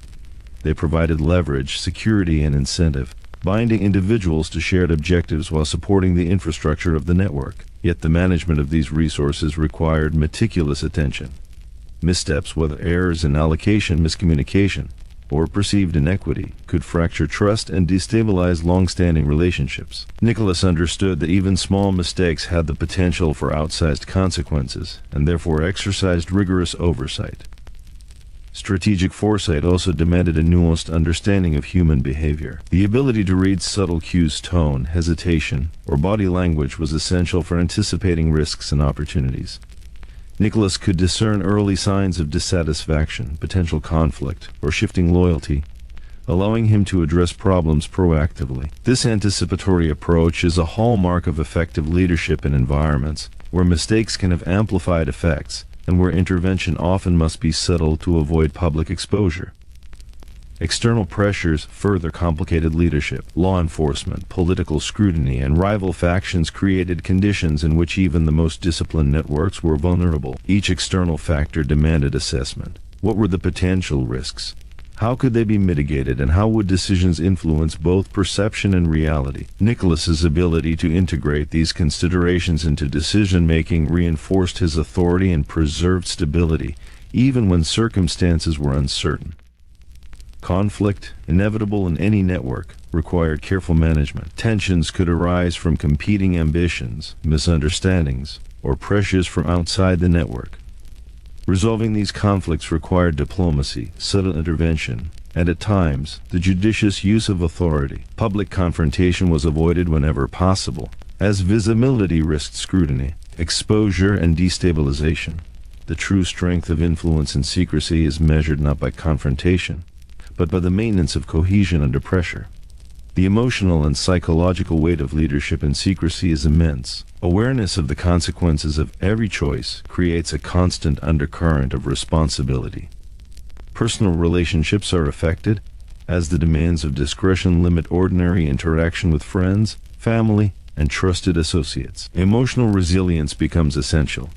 They provided leverage, security, and incentive, binding individuals to shared objectives while supporting the infrastructure of the network. Yet the management of these resources required meticulous attention. Missteps, whether errors in allocation, miscommunication, or perceived inequity, could fracture trust and destabilize long-standing relationships. Nicholas understood that even small mistakes had the potential for outsized consequences, and therefore exercised rigorous oversight. Strategic foresight also demanded a nuanced understanding of human behavior. The ability to read subtle cues, tone, hesitation, or body language was essential for anticipating risks and opportunities. Nicholas could discern early signs of dissatisfaction, potential conflict, or shifting loyalty, allowing him to address problems proactively. This anticipatory approach is a hallmark of effective leadership in environments where mistakes can have amplified effects, and where intervention often must be subtle to avoid public exposure. External pressures further complicated leadership. Law enforcement, political scrutiny, and rival factions created conditions in which even the most disciplined networks were vulnerable. Each external factor demanded assessment. What were the potential risks? How could they be mitigated, and how would decisions influence both perception and reality? Nicholas's ability to integrate these considerations into decision-making reinforced his authority and preserved stability, even when circumstances were uncertain. Conflict, inevitable in any network, required careful management. Tensions could arise from competing ambitions, misunderstandings, or pressures from outside the network. Resolving these conflicts required diplomacy, subtle intervention, and at times, the judicious use of authority. Public confrontation was avoided whenever possible, as visibility risked scrutiny, exposure, and destabilization. The true strength of influence and secrecy is measured not by confrontation, but by the maintenance of cohesion under pressure. The emotional and psychological weight of leadership in secrecy is immense. Awareness of the consequences of every choice creates a constant undercurrent of responsibility. Personal relationships are affected, as the demands of discretion limit ordinary interaction with friends, family, and trusted associates. Emotional resilience becomes essential.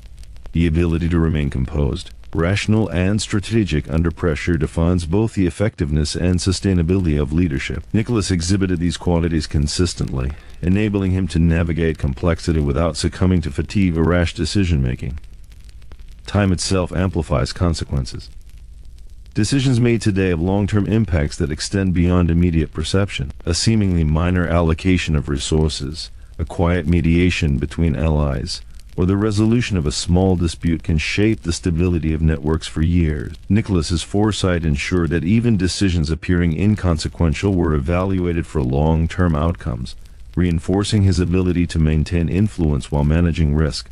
The ability to remain composed, rational, and strategic under pressure defines both the effectiveness and sustainability of leadership. Nicholas exhibited these qualities consistently, enabling him to navigate complexity without succumbing to fatigue or rash decision-making. Time itself amplifies consequences. Decisions made today have long-term impacts that extend beyond immediate perception. A seemingly minor allocation of resources, a quiet mediation between allies, or the resolution of a small dispute can shape the stability of networks for years. Nicholas's foresight ensured that even decisions appearing inconsequential were evaluated for long-term outcomes, reinforcing his ability to maintain influence while managing risk.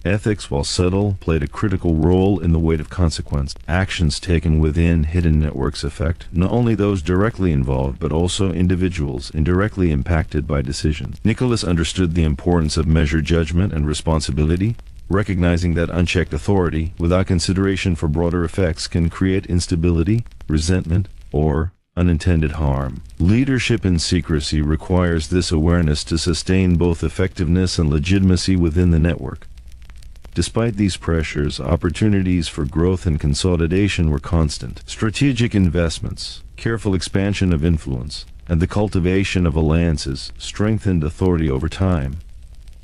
Ethics, while subtle, played a critical role in the weight of consequence. Actions taken within hidden networks affect not only those directly involved, but also individuals indirectly impacted by decisions. Nicholas understood the importance of measured judgment and responsibility, recognizing that unchecked authority, without consideration for broader effects, can create instability, resentment, or unintended harm. Leadership in secrecy requires this awareness to sustain both effectiveness and legitimacy within the network. Despite these pressures, opportunities for growth and consolidation were constant. Strategic investments, careful expansion of influence, and the cultivation of alliances strengthened authority over time.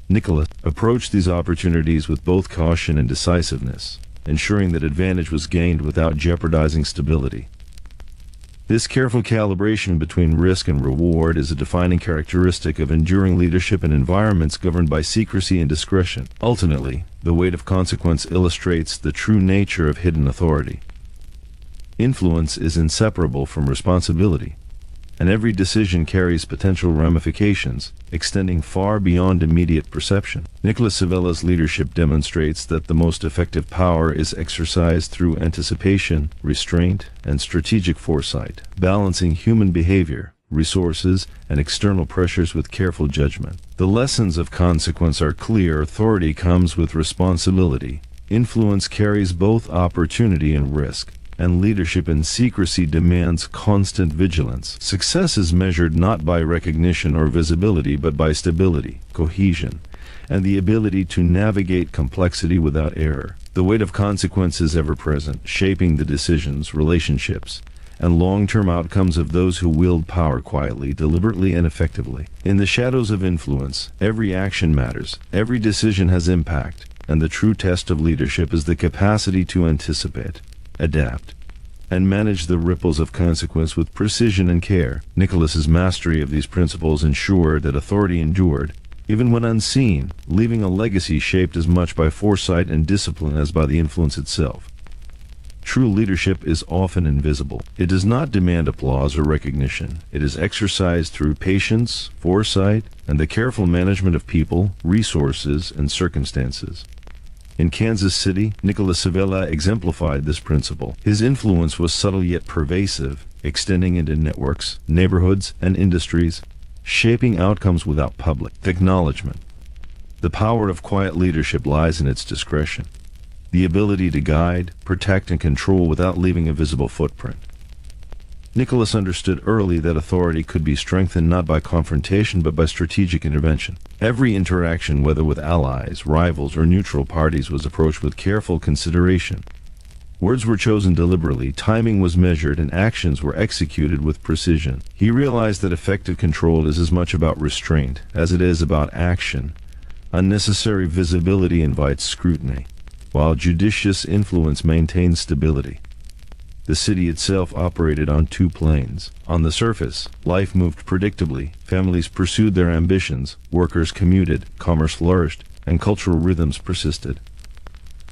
Nicholas approached these opportunities with both caution and decisiveness, ensuring that advantage was gained without jeopardizing stability. This careful calibration between risk and reward is a defining characteristic of enduring leadership in environments governed by secrecy and discretion. Ultimately, the weight of consequence illustrates the true nature of hidden authority. Influence is inseparable from responsibility, and every decision carries potential ramifications, extending far beyond immediate perception. Nicholas Civella's leadership demonstrates that the most effective power is exercised through anticipation, restraint, and strategic foresight, balancing human behavior, resources, and external pressures with careful judgment. The lessons of consequence are clear. Authority comes with responsibility. Influence carries both opportunity and risk, and leadership in secrecy demands constant vigilance. Success is measured not by recognition or visibility, but by stability, cohesion, and the ability to navigate complexity without error. The weight of consequence is ever present, shaping the decisions, relationships, and long-term outcomes of those who wield power quietly, deliberately, and effectively. In the shadows of influence, every action matters, every decision has impact, and the true test of leadership is the capacity to anticipate, adapt, and manage the ripples of consequence with precision and care. Nicholas's mastery of these principles ensured that authority endured, even when unseen, leaving a legacy shaped as much by foresight and discipline as by the influence itself. True leadership is often invisible. It does not demand applause or recognition. It is exercised through patience, foresight, and the careful management of people, resources, and circumstances. In Kansas City, Nicholas Civella exemplified this principle. His influence was subtle yet pervasive, extending into networks, neighborhoods, and industries, shaping outcomes without public acknowledgement. The power of quiet leadership lies in its discretion, the ability to guide, protect, and control without leaving a visible footprint. Nicholas understood early that authority could be strengthened not by confrontation but by strategic intervention. Every interaction, whether with allies, rivals, or neutral parties, was approached with careful consideration. Words were chosen deliberately, timing was measured, and actions were executed with precision. He realized that effective control is as much about restraint as it is about action. Unnecessary visibility invites scrutiny, while judicious influence maintains stability. The city itself operated on two planes. On the surface, life moved predictably, families pursued their ambitions, workers commuted, commerce flourished, and cultural rhythms persisted.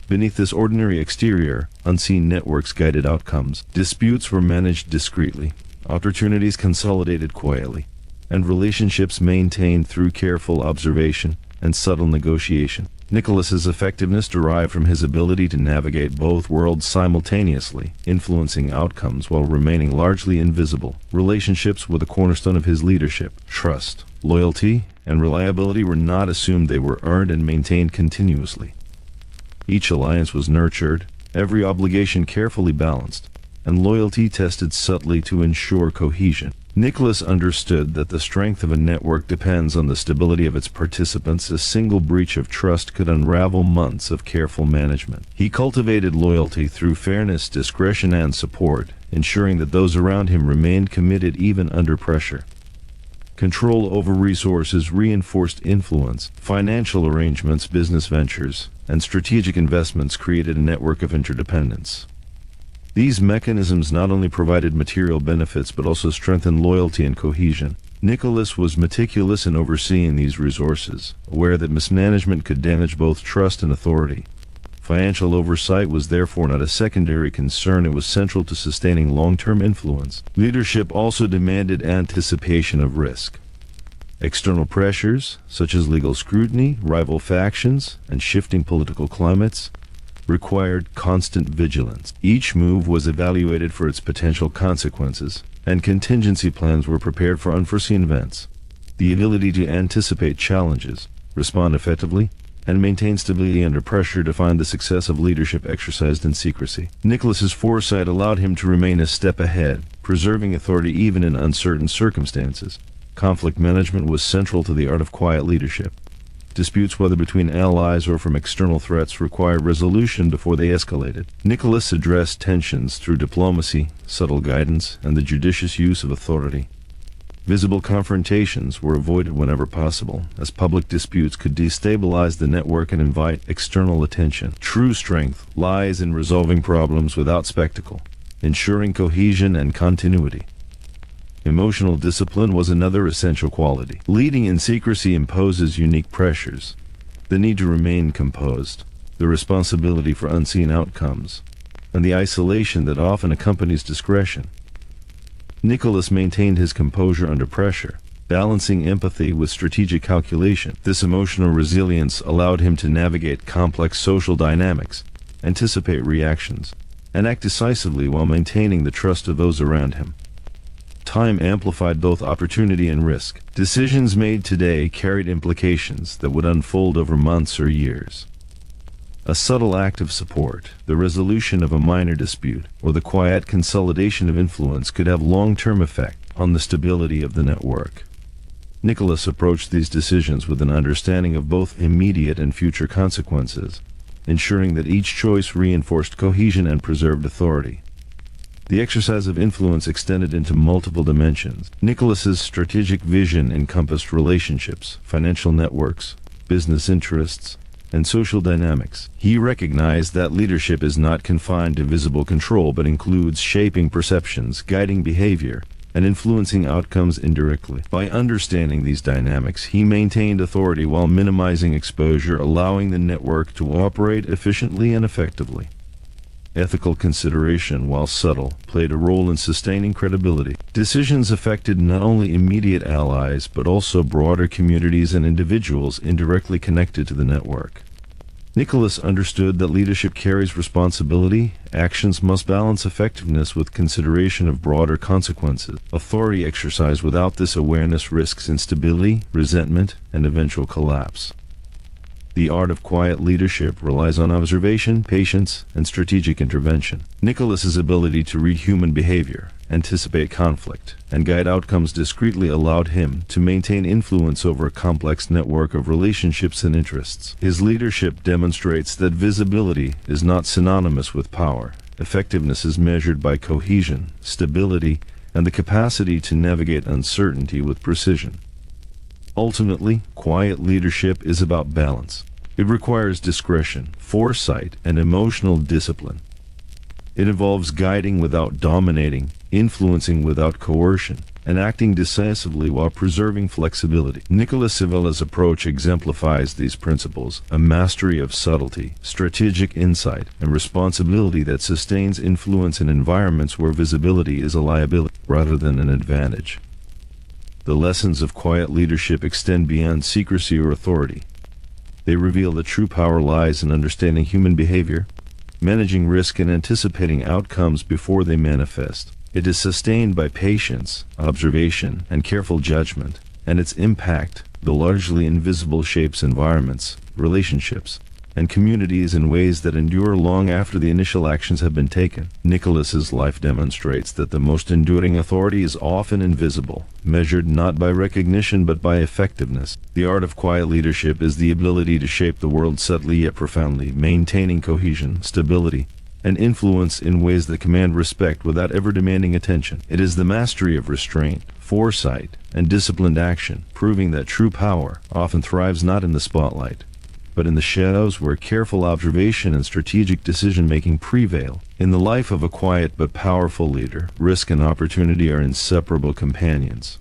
Beneath this ordinary exterior, unseen networks guided outcomes. Disputes were managed discreetly, opportunities consolidated quietly, and relationships maintained through careful observation and subtle negotiation. Nicholas's effectiveness derived from his ability to navigate both worlds simultaneously, influencing outcomes while remaining largely invisible. Relationships were the cornerstone of his leadership. Trust, loyalty, and reliability were not assumed, they were earned and maintained continuously. Each alliance was nurtured, every obligation carefully balanced, and loyalty tested subtly to ensure cohesion. Nicholas understood that the strength of a network depends on the stability of its participants. A single breach of trust could unravel months of careful management. He cultivated loyalty through fairness, discretion, and support, ensuring that those around him remained committed even under pressure. Control over resources reinforced influence. Financial arrangements, business ventures, and strategic investments created a network of interdependence. These mechanisms not only provided material benefits but also strengthened loyalty and cohesion. Nicholas was meticulous in overseeing these resources, aware that mismanagement could damage both trust and authority. Financial oversight was therefore not a secondary concern, it was central to sustaining long-term influence. Leadership also demanded anticipation of risk. External pressures, such as legal scrutiny, rival factions, and shifting political climates, required constant vigilance. Each move was evaluated for its potential consequences, and contingency plans were prepared for unforeseen events. The ability to anticipate challenges, respond effectively, and maintain stability under pressure defined the success of leadership exercised in secrecy. Nicholas's foresight allowed him to remain a step ahead, preserving authority even in uncertain circumstances. Conflict management was central to the art of quiet leadership. Disputes, whether between allies or from external threats, required resolution before they escalated. Nicholas addressed tensions through diplomacy, subtle guidance, and the judicious use of authority. Visible confrontations were avoided whenever possible, as public disputes could destabilize the network and invite external attention. True strength lies in resolving problems without spectacle, ensuring cohesion and continuity. Emotional discipline was another essential quality. Leading in secrecy imposes unique pressures. The need to remain composed, the responsibility for unseen outcomes, and the isolation that often accompanies discretion. Nicholas maintained his composure under pressure, balancing empathy with strategic calculation. This emotional resilience allowed him to navigate complex social dynamics, anticipate reactions, and act decisively while maintaining the trust of those around him. Time amplified both opportunity and risk. Decisions made today carried implications that would unfold over months or years. A subtle act of support, the resolution of a minor dispute, or the quiet consolidation of influence could have long-term effect on the stability of the network. Nicholas approached these decisions with an understanding of both immediate and future consequences, ensuring that each choice reinforced cohesion and preserved authority. The exercise of influence extended into multiple dimensions. Nicholas's strategic vision encompassed relationships, financial networks, business interests, and social dynamics. He recognized that leadership is not confined to visible control but includes shaping perceptions, guiding behavior, and influencing outcomes indirectly. By understanding these dynamics, he maintained authority while minimizing exposure, allowing the network to operate efficiently and effectively. Ethical consideration, while subtle, played a role in sustaining credibility. Decisions affected not only immediate allies, but also broader communities and individuals indirectly connected to the network. Nicholas understood that leadership carries responsibility. Actions must balance effectiveness with consideration of broader consequences. Authority exercised without this awareness risks instability, resentment, and eventual collapse. The art of quiet leadership relies on observation, patience, and strategic intervention. Nicholas's ability to read human behavior, anticipate conflict, and guide outcomes discreetly allowed him to maintain influence over a complex network of relationships and interests. His leadership demonstrates that visibility is not synonymous with power. Effectiveness is measured by cohesion, stability, and the capacity to navigate uncertainty with precision. Ultimately, quiet leadership is about balance. It requires discretion, foresight, and emotional discipline. It involves guiding without dominating, influencing without coercion, and acting decisively while preserving flexibility. Nicholas Civella's approach exemplifies these principles, a mastery of subtlety, strategic insight, and responsibility that sustains influence in environments where visibility is a liability rather than an advantage. The lessons of quiet leadership extend beyond secrecy or authority. They reveal that true power lies in understanding human behavior, managing risk, and anticipating outcomes before they manifest. It is sustained by patience, observation, and careful judgment, and its impact, though largely invisible, shapes environments, relationships, and communities in ways that endure long after the initial actions have been taken. Nicholas's life demonstrates that the most enduring authority is often invisible, measured not by recognition but by effectiveness. The art of quiet leadership is the ability to shape the world subtly yet profoundly, maintaining cohesion, stability, and influence in ways that command respect without ever demanding attention. It is the mastery of restraint, foresight, and disciplined action, proving that true power often thrives not in the spotlight, but in the shadows where careful observation and strategic decision-making prevail. In the life of a quiet but powerful leader, risk and opportunity are inseparable companions.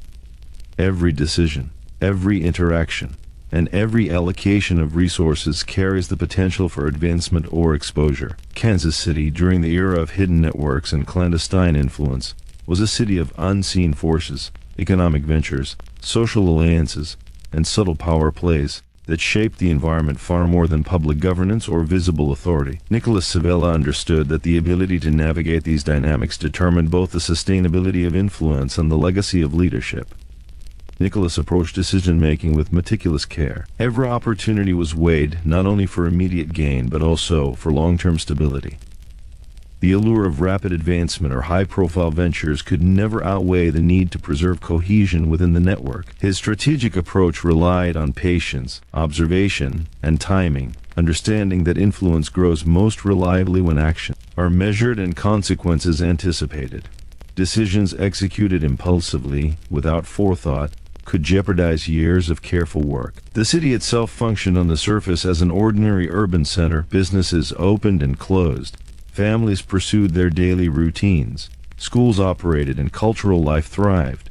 Every decision, every interaction, and every allocation of resources carries the potential for advancement or exposure. Kansas City, during the era of hidden networks and clandestine influence, was a city of unseen forces, economic ventures, social alliances, and subtle power plays that shaped the environment far more than public governance or visible authority. Nicholas Civella understood that the ability to navigate these dynamics determined both the sustainability of influence and the legacy of leadership. Nicholas approached decision-making with meticulous care. Every opportunity was weighed not only for immediate gain but also for long-term stability. The allure of rapid advancement or high-profile ventures could never outweigh the need to preserve cohesion within the network. His strategic approach relied on patience, observation, and timing, understanding that influence grows most reliably when actions are measured and consequences anticipated. Decisions executed impulsively, without forethought, could jeopardize years of careful work. The city itself functioned on the surface as an ordinary urban center. Businesses opened and closed. Families pursued their daily routines. Schools operated and cultural life thrived.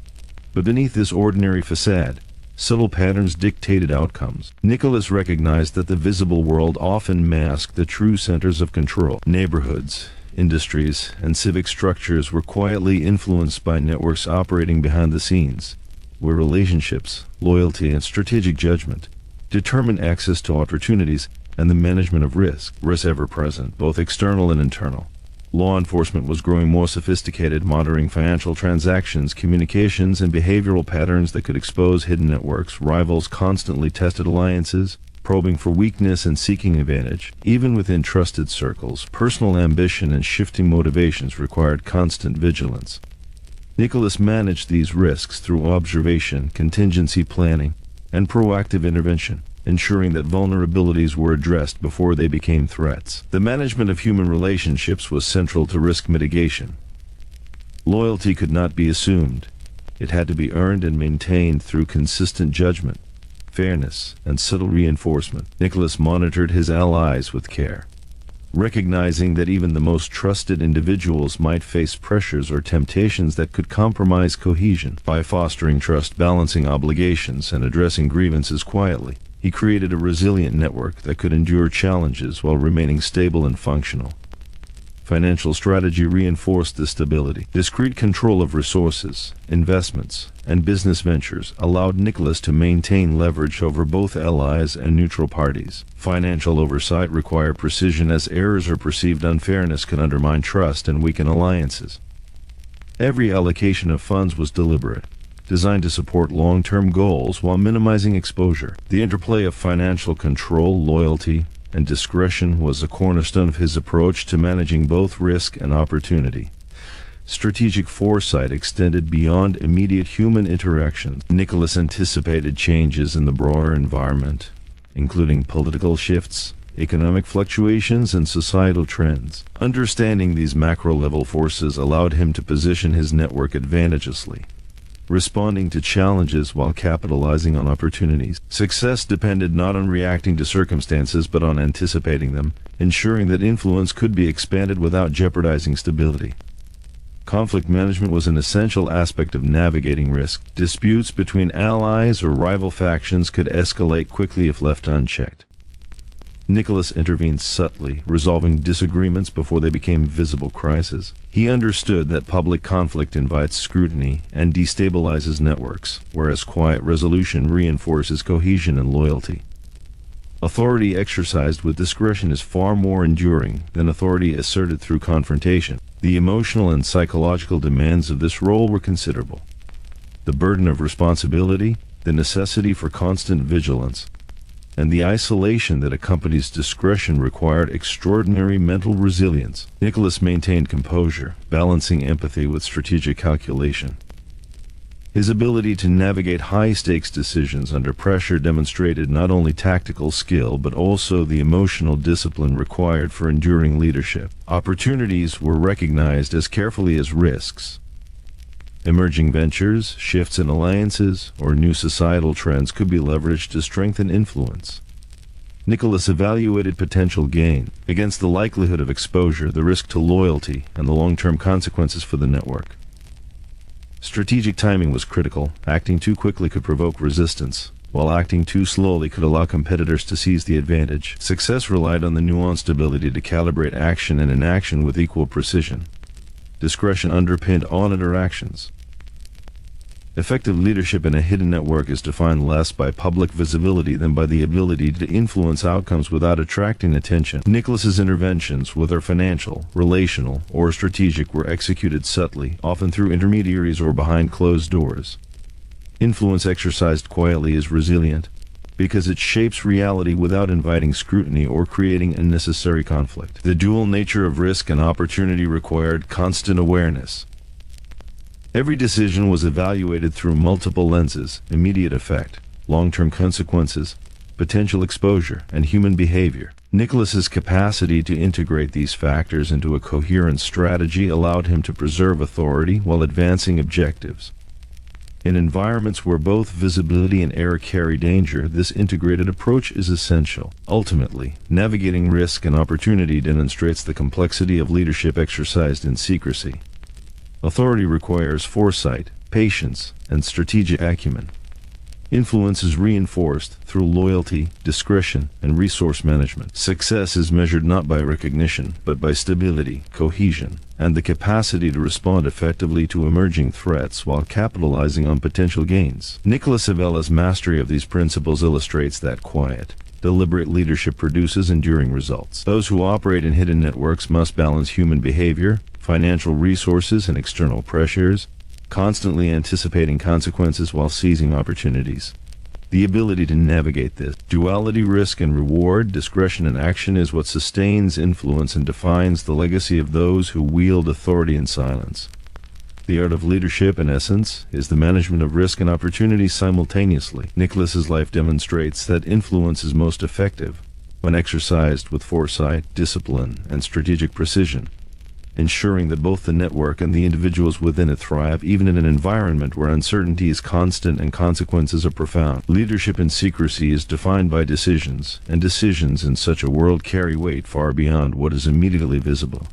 But beneath this ordinary facade, subtle patterns dictated outcomes. Nicholas recognized that the visible world often masked the true centers of control. Neighborhoods, industries, and civic structures were quietly influenced by networks operating behind the scenes, where relationships, loyalty, and strategic judgment determine access to opportunities and the management of risk. Risks ever present, both external and internal. Law enforcement was growing more sophisticated, monitoring financial transactions, communications, and behavioral patterns that could expose hidden networks. Rivals constantly tested alliances, probing for weakness and seeking advantage. Even within trusted circles, personal ambition and shifting motivations required constant vigilance. Nicholas managed these risks through observation, contingency planning, and proactive intervention, ensuring that vulnerabilities were addressed before they became threats. The management of human relationships was central to risk mitigation. Loyalty could not be assumed. It had to be earned and maintained through consistent judgment, fairness, and subtle reinforcement. Nicholas monitored his allies with care, recognizing that even the most trusted individuals might face pressures or temptations that could compromise cohesion. By fostering trust, balancing obligations, and addressing grievances quietly, he created a resilient network that could endure challenges while remaining stable and functional. Financial strategy reinforced this stability. Discreet control of resources, investments, and business ventures allowed Nicholas to maintain leverage over both allies and neutral parties. Financial oversight required precision, as errors or perceived unfairness can undermine trust and weaken alliances. Every allocation of funds was deliberate, designed to support long-term goals while minimizing exposure. The interplay of financial control, loyalty, and discretion was a cornerstone of his approach to managing both risk and opportunity. Strategic foresight extended beyond immediate human interactions. Nicholas anticipated changes in the broader environment, including political shifts, economic fluctuations, and societal trends. Understanding these macro-level forces allowed him to position his network advantageously, responding to challenges while capitalizing on opportunities. Success depended not on reacting to circumstances but on anticipating them, ensuring that influence could be expanded without jeopardizing stability. Conflict management was an essential aspect of navigating risk. Disputes between allies or rival factions could escalate quickly if left unchecked. Nicholas intervened subtly, resolving disagreements before they became visible crises. He understood that public conflict invites scrutiny and destabilizes networks, whereas quiet resolution reinforces cohesion and loyalty. Authority exercised with discretion is far more enduring than authority asserted through confrontation. The emotional and psychological demands of this role were considerable. The burden of responsibility, the necessity for constant vigilance, and the isolation that accompanies discretion required extraordinary mental resilience. Nicholas maintained composure, balancing empathy with strategic calculation. His ability to navigate high-stakes decisions under pressure demonstrated not only tactical skill but also the emotional discipline required for enduring leadership. Opportunities were recognized as carefully as risks. Emerging ventures, shifts in alliances, or new societal trends could be leveraged to strengthen influence. Nicholas evaluated potential gain against the likelihood of exposure, the risk to loyalty, and the long-term consequences for the network. Strategic timing was critical. Acting too quickly could provoke resistance, while acting too slowly could allow competitors to seize the advantage. Success relied on the nuanced ability to calibrate action and inaction with equal precision. Discretion underpinned all interactions. Effective leadership in a hidden network is defined less by public visibility than by the ability to influence outcomes without attracting attention. Nicholas's interventions, whether financial, relational, or strategic, were executed subtly, often through intermediaries or behind closed doors. Influence exercised quietly is resilient because it shapes reality without inviting scrutiny or creating unnecessary conflict. The dual nature of risk and opportunity required constant awareness. Every decision was evaluated through multiple lenses: immediate effect, long-term consequences, potential exposure, and human behavior. Nicholas's capacity to integrate these factors into a coherent strategy allowed him to preserve authority while advancing objectives. In environments where both visibility and error carry danger, this integrated approach is essential. Ultimately, navigating risk and opportunity demonstrates the complexity of leadership exercised in secrecy. Authority requires foresight, patience, and strategic acumen. Influence is reinforced through loyalty, discretion, and resource management. Success is measured not by recognition, but by stability, cohesion, and the capacity to respond effectively to emerging threats while capitalizing on potential gains. Nicholas Civella's mastery of these principles illustrates that quiet, deliberate leadership produces enduring results. Those who operate in hidden networks must balance human behavior, financial resources, and external pressures, constantly anticipating consequences while seizing opportunities. The ability to navigate this duality, risk and reward, discretion and action, is what sustains influence and defines the legacy of those who wield authority in silence. The art of leadership, in essence, is the management of risk and opportunity simultaneously. Nicholas's life demonstrates that influence is most effective when exercised with foresight, discipline, and strategic precision, ensuring that both the network and the individuals within it thrive even in an environment where uncertainty is constant and consequences are profound. Leadership in secrecy is defined by decisions, and decisions in such a world carry weight far beyond what is immediately visible.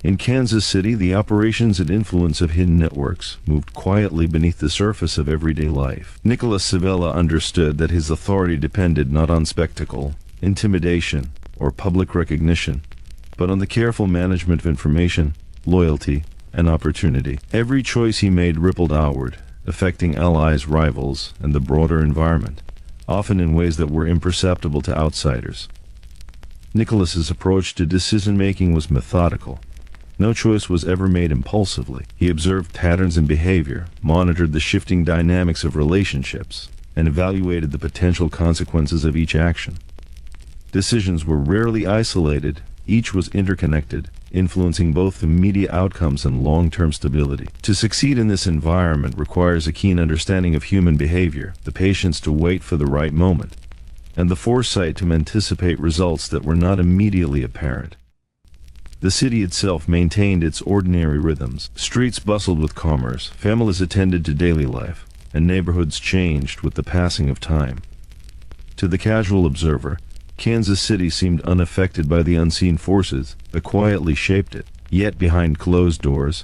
In Kansas City, the operations and influence of hidden networks moved quietly beneath the surface of everyday life. Nicholas Civella understood that his authority depended not on spectacle, intimidation, or public recognition, but on the careful management of information, loyalty, and opportunity. Every choice he made rippled outward, affecting allies, rivals, and the broader environment, often in ways that were imperceptible to outsiders. Nicholas's approach to decision-making was methodical. No choice was ever made impulsively. He observed patterns in behavior, monitored the shifting dynamics of relationships, and evaluated the potential consequences of each action. Decisions were rarely isolated. Each was interconnected, influencing both immediate outcomes and long-term stability. To succeed in this environment requires a keen understanding of human behavior, the patience to wait for the right moment, and the foresight to anticipate results that were not immediately apparent. The city itself maintained its ordinary rhythms. Streets bustled with commerce, families attended to daily life, and neighborhoods changed with the passing of time. To the casual observer, Kansas City seemed unaffected by the unseen forces that quietly shaped it. Yet behind closed doors,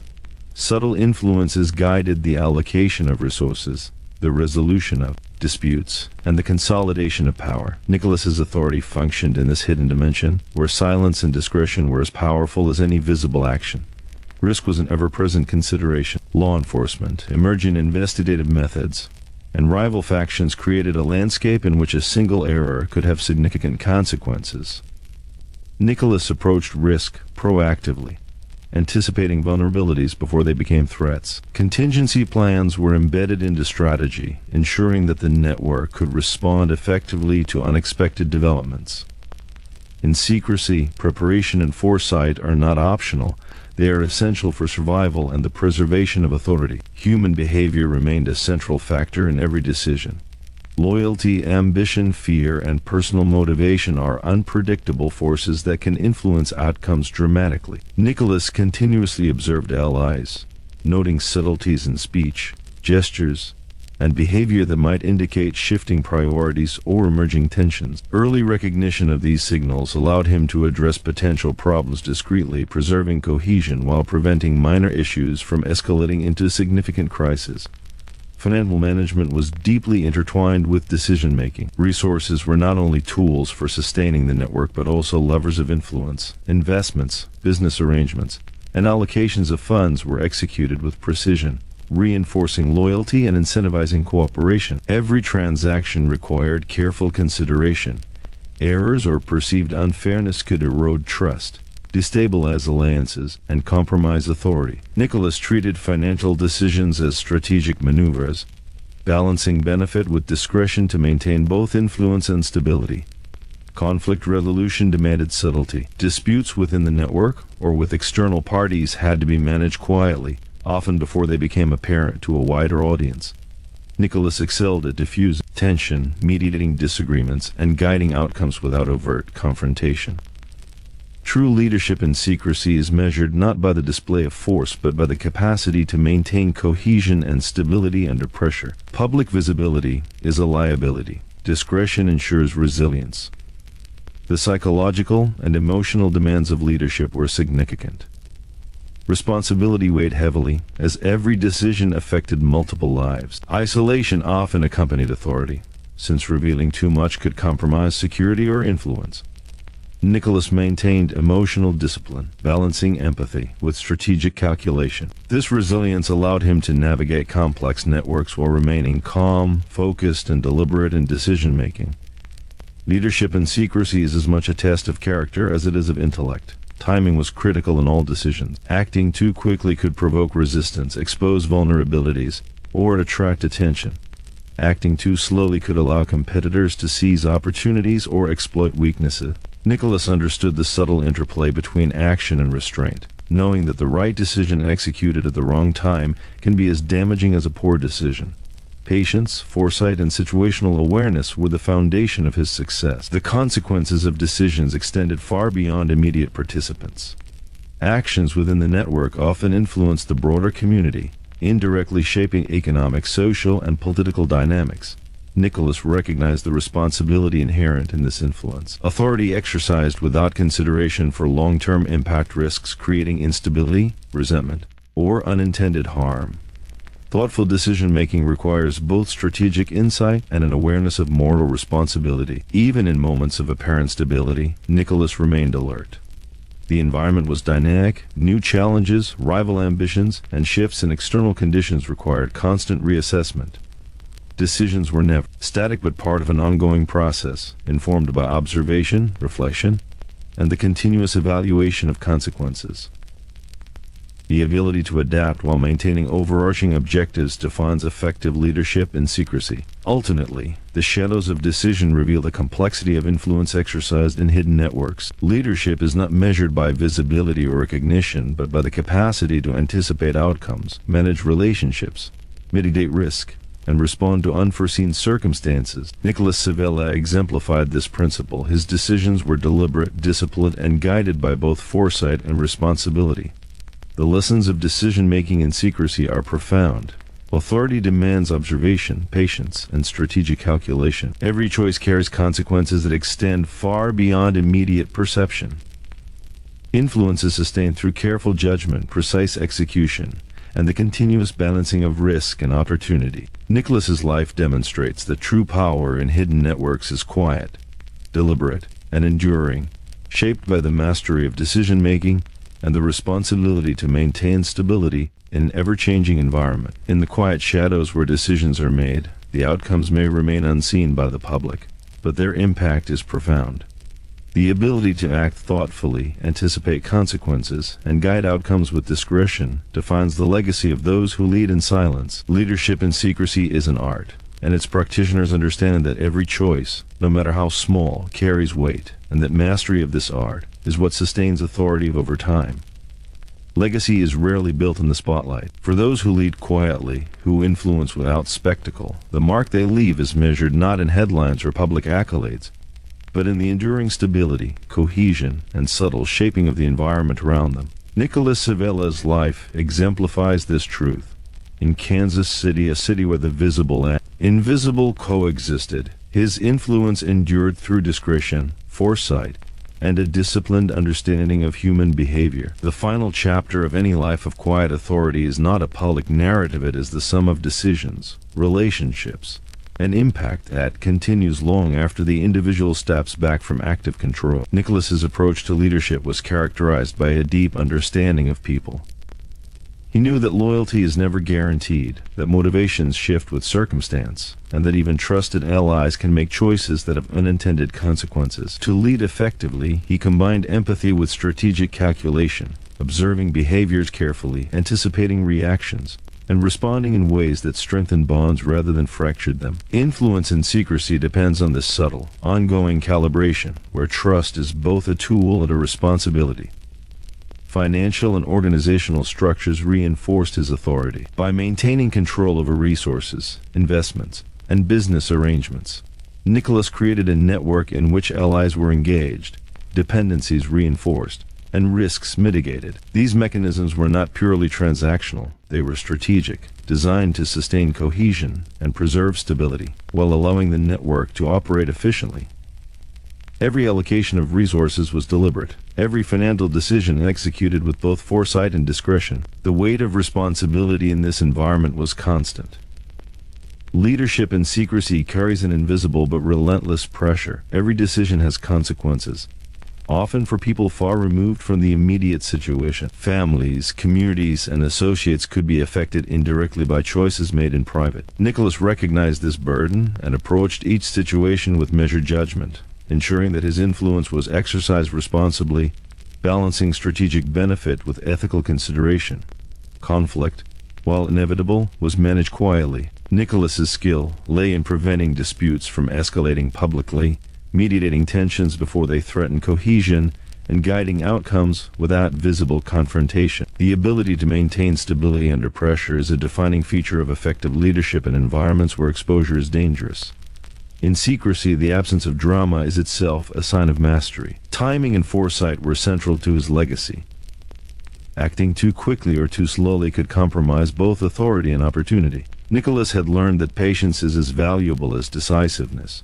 subtle influences guided the allocation of resources, the resolution of disputes, and the consolidation of power. Nicholas's authority functioned in this hidden dimension, where silence and discretion were as powerful as any visible action. Risk was an ever-present consideration. Law enforcement, emerging investigative methods, and rival factions created a landscape in which a single error could have significant consequences. Nicholas approached risk proactively, anticipating vulnerabilities before they became threats. Contingency plans were embedded into strategy, ensuring that the network could respond effectively to unexpected developments. In secrecy, preparation and foresight are not optional. They are essential for survival and the preservation of authority. Human behavior remained a central factor in every decision. Loyalty, ambition, fear, and personal motivation are unpredictable forces that can influence outcomes dramatically. Nicholas continuously observed allies, noting subtleties in speech, gestures, and behavior that might indicate shifting priorities or emerging tensions. Early recognition of these signals allowed him to address potential problems discreetly, preserving cohesion while preventing minor issues from escalating into significant crises. Financial management was deeply intertwined with decision-making. Resources were not only tools for sustaining the network but also levers of influence. Investments, business arrangements, and allocations of funds were executed with precision, reinforcing loyalty and incentivizing cooperation. Every transaction required careful consideration. Errors or perceived unfairness could erode trust, destabilize alliances, and compromise authority. Nicholas treated financial decisions as strategic maneuvers, balancing benefit with discretion to maintain both influence and stability. Conflict resolution demanded subtlety. Disputes within the network or with external parties had to be managed quietly, often before they became apparent to a wider audience. Nicholas excelled at diffusing tension, mediating disagreements, and guiding outcomes without overt confrontation. True leadership in secrecy is measured not by the display of force but by the capacity to maintain cohesion and stability under pressure. Public visibility is a liability. Discretion ensures resilience. The psychological and emotional demands of leadership were significant. Responsibility weighed heavily, as every decision affected multiple lives. Isolation often accompanied authority, since revealing too much could compromise security or influence. Nicholas maintained emotional discipline, balancing empathy with strategic calculation. This resilience allowed him to navigate complex networks while remaining calm, focused, and deliberate in decision-making. Leadership in secrecy is as much a test of character as it is of intellect. Timing was critical in all decisions. Acting too quickly could provoke resistance, expose vulnerabilities, or attract attention. Acting too slowly could allow competitors to seize opportunities or exploit weaknesses. Nicholas understood the subtle interplay between action and restraint, knowing that the right decision executed at the wrong time can be as damaging as a poor decision. Patience, foresight, and situational awareness were the foundation of his success. The consequences of decisions extended far beyond immediate participants. Actions within the network often influenced the broader community, indirectly shaping economic, social, and political dynamics. Nicholas recognized the responsibility inherent in this influence. Authority exercised without consideration for long-term impact risks creating instability, resentment, or unintended harm. Thoughtful decision-making requires both strategic insight and an awareness of moral responsibility. Even in moments of apparent stability, Nicholas remained alert. The environment was dynamic. New challenges, rival ambitions, and shifts in external conditions required constant reassessment. Decisions were never static but part of an ongoing process, informed by observation, reflection, and the continuous evaluation of consequences. The ability to adapt while maintaining overarching objectives defines effective leadership in secrecy. Ultimately, the shadows of decision reveal the complexity of influence exercised in hidden networks. Leadership is not measured by visibility or recognition, but by the capacity to anticipate outcomes, manage relationships, mitigate risk, and respond to unforeseen circumstances. Nicholas Civella exemplified this principle. His decisions were deliberate, disciplined, and guided by both foresight and responsibility. The lessons of decision-making in secrecy are profound. Authority demands observation, patience, and strategic calculation. Every choice carries consequences that extend far beyond immediate perception. Influence is sustained through careful judgment, precise execution, and the continuous balancing of risk and opportunity. Nicholas's life demonstrates that true power in hidden networks is quiet, deliberate, and enduring, shaped by the mastery of decision-making and the responsibility to maintain stability in an ever-changing environment. In the quiet shadows where decisions are made, the outcomes may remain unseen by the public, but their impact is profound. The ability to act thoughtfully, anticipate consequences, and guide outcomes with discretion defines the legacy of those who lead in silence. Leadership in secrecy is an art, and its practitioners understand that every choice, no matter how small, carries weight, and that mastery of this art is what sustains authority over time. Legacy is rarely built in the spotlight. For those who lead quietly, who influence without spectacle, the mark they leave is measured not in headlines or public accolades, but in the enduring stability, cohesion, and subtle shaping of the environment around them. Nicholas Civella's life exemplifies this truth. In Kansas City, a city where the visible and invisible coexisted, his influence endured through discretion, foresight, and a disciplined understanding of human behavior. The final chapter of any life of quiet authority is not a public narrative. It is the sum of decisions, relationships, an impact that continues long after the individual steps back from active control. Nicholas's approach to leadership was characterized by a deep understanding of people. He knew that loyalty is never guaranteed, that motivations shift with circumstance, and that even trusted allies can make choices that have unintended consequences. To lead effectively, he combined empathy with strategic calculation, observing behaviors carefully, anticipating reactions, and responding in ways that strengthened bonds rather than fractured them. Influence in secrecy depends on this subtle, ongoing calibration, where trust is both a tool and a responsibility. Financial and organizational structures reinforced his authority by maintaining control over resources, investments, and business arrangements. Nicholas created a network in which allies were engaged, dependencies reinforced, and risks mitigated. These mechanisms were not purely transactional. They were strategic, designed to sustain cohesion and preserve stability, while allowing the network to operate efficiently. Every allocation of resources was deliberate, every financial decision executed with both foresight and discretion. The weight of responsibility in this environment was constant. Leadership in secrecy carries an invisible but relentless pressure. Every decision has consequences, often for people far removed from the immediate situation. Families, communities, and associates could be affected indirectly by choices made in private. Nicholas recognized this burden and approached each situation with measured judgment, ensuring that his influence was exercised responsibly, balancing strategic benefit with ethical consideration. Conflict, while inevitable, was managed quietly. Nicholas's skill lay in preventing disputes from escalating publicly, mediating tensions before they threatened cohesion, and guiding outcomes without visible confrontation. The ability to maintain stability under pressure is a defining feature of effective leadership in environments where exposure is dangerous. In secrecy, the absence of drama is itself a sign of mastery. Timing and foresight were central to his legacy. Acting too quickly or too slowly could compromise both authority and opportunity. Nicholas had learned that patience is as valuable as decisiveness,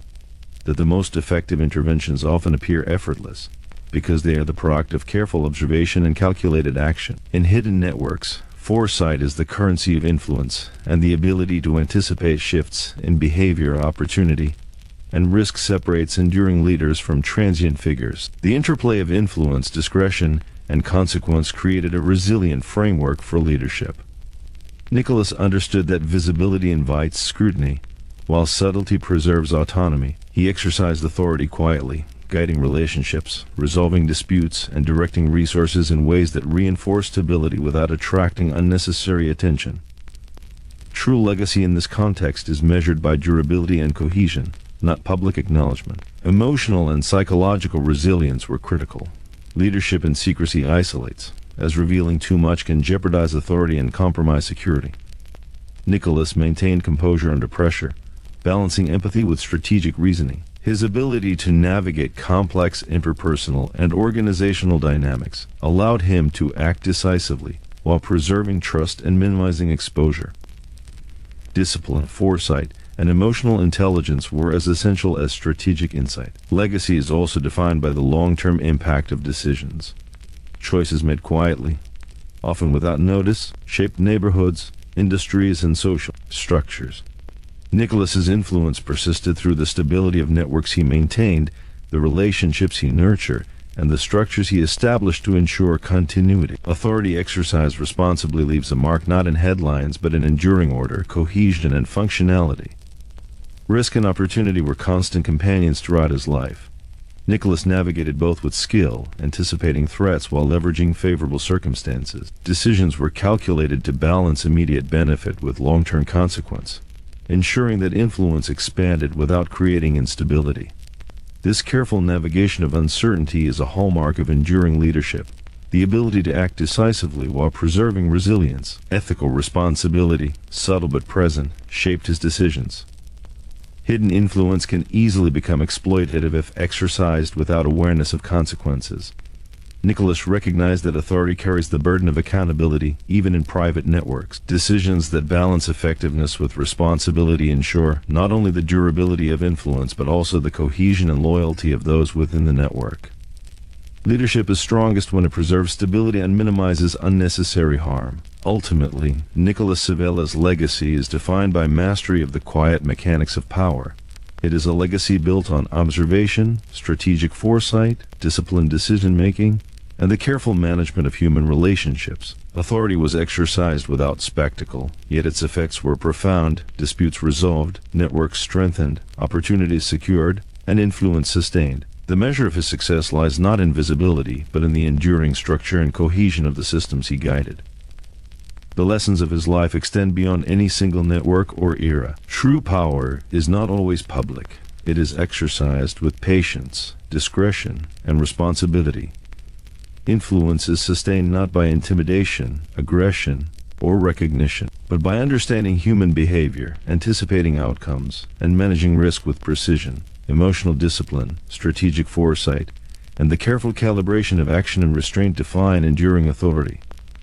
that the most effective interventions often appear effortless, because they are the product of careful observation and calculated action. In hidden networks, foresight is the currency of influence, and the ability to anticipate shifts in behavior, opportunity, and risk separates enduring leaders from transient figures. The interplay of influence, discretion, and consequence created a resilient framework for leadership. Nicholas understood that visibility invites scrutiny, while subtlety preserves autonomy. He exercised authority quietly, guiding relationships, resolving disputes, and directing resources in ways that reinforce stability without attracting unnecessary attention. True legacy in this context is measured by durability and cohesion, not public acknowledgement. Emotional and psychological resilience were critical. Leadership in secrecy isolates, as revealing too much can jeopardize authority and compromise security. Nicholas maintained composure under pressure, balancing empathy with strategic reasoning. His ability to navigate complex interpersonal and organizational dynamics allowed him to act decisively while preserving trust and minimizing exposure. Discipline, foresight, and emotional intelligence were as essential as strategic insight. Legacy is also defined by the long-term impact of decisions. Choices made quietly, often without notice, shaped neighborhoods, industries, and social structures. Nicholas's influence persisted through the stability of networks he maintained, the relationships he nurtured, and the structures he established to ensure continuity. Authority exercised responsibly leaves a mark not in headlines but in enduring order, cohesion, and functionality. Risk and opportunity were constant companions throughout his life. Nicholas navigated both with skill, anticipating threats while leveraging favorable circumstances. Decisions were calculated to balance immediate benefit with long-term consequence, ensuring that influence expanded without creating instability. This careful navigation of uncertainty is a hallmark of enduring leadership, the ability to act decisively while preserving resilience. Ethical responsibility, subtle but present, shaped his decisions. Hidden influence can easily become exploitative if exercised without awareness of consequences. Nicholas recognized that authority carries the burden of accountability, even in private networks. Decisions that balance effectiveness with responsibility ensure not only the durability of influence but also the cohesion and loyalty of those within the network. Leadership is strongest when it preserves stability and minimizes unnecessary harm. Ultimately, Nicholas Civella's legacy is defined by mastery of the quiet mechanics of power. It is a legacy built on observation, strategic foresight, disciplined decision-making, and the careful management of human relationships. Authority was exercised without spectacle, yet its effects were profound: disputes resolved, networks strengthened, opportunities secured, and influence sustained. The measure of his success lies not in visibility, but in the enduring structure and cohesion of the systems he guided. The lessons of his life extend beyond any single network or era. True power is not always public. It is exercised with patience, discretion, and responsibility. Influence is sustained not by intimidation, aggression, or recognition, but by understanding human behavior, anticipating outcomes, and managing risk with precision. Emotional discipline, strategic foresight, and the careful calibration of action and restraint define enduring authority.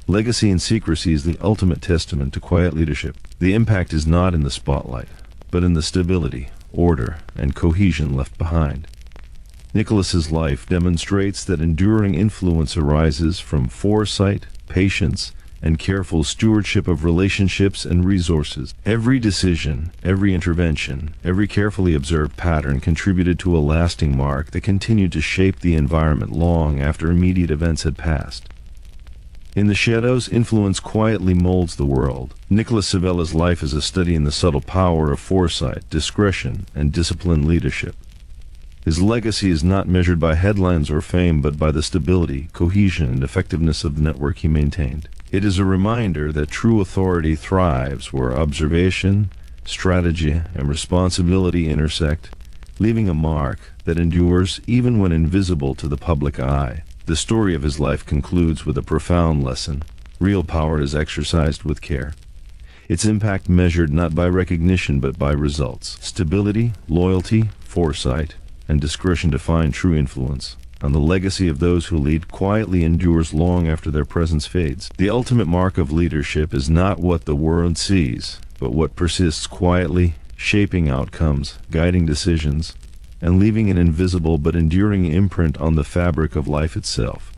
Legacy and secrecy is the ultimate testament to quiet leadership. The impact is not in the spotlight, but in the stability, order, and cohesion left behind. Nicholas's life demonstrates that enduring influence arises from foresight, patience, and careful stewardship of relationships and resources. Every decision, every intervention, every carefully observed pattern contributed to a lasting mark that continued to shape the environment long after immediate events had passed. In the shadows, influence quietly molds the world. Nicholas Civella's life is a study in the subtle power of foresight, discretion, and disciplined leadership. His legacy is not measured by headlines or fame, but by the stability, cohesion, and effectiveness of the network he maintained. It is a reminder that true authority thrives where observation, strategy, and responsibility intersect, leaving a mark that endures even when invisible to the public eye. The story of his life concludes with a profound lesson. Real power is exercised with care. Its impact measured not by recognition but by results. Stability, loyalty, foresight, and discretion define true influence, and the legacy of those who lead quietly endures long after their presence fades. The ultimate mark of leadership is not what the world sees, but what persists quietly, shaping outcomes, guiding decisions, and leaving an invisible but enduring imprint on the fabric of life itself.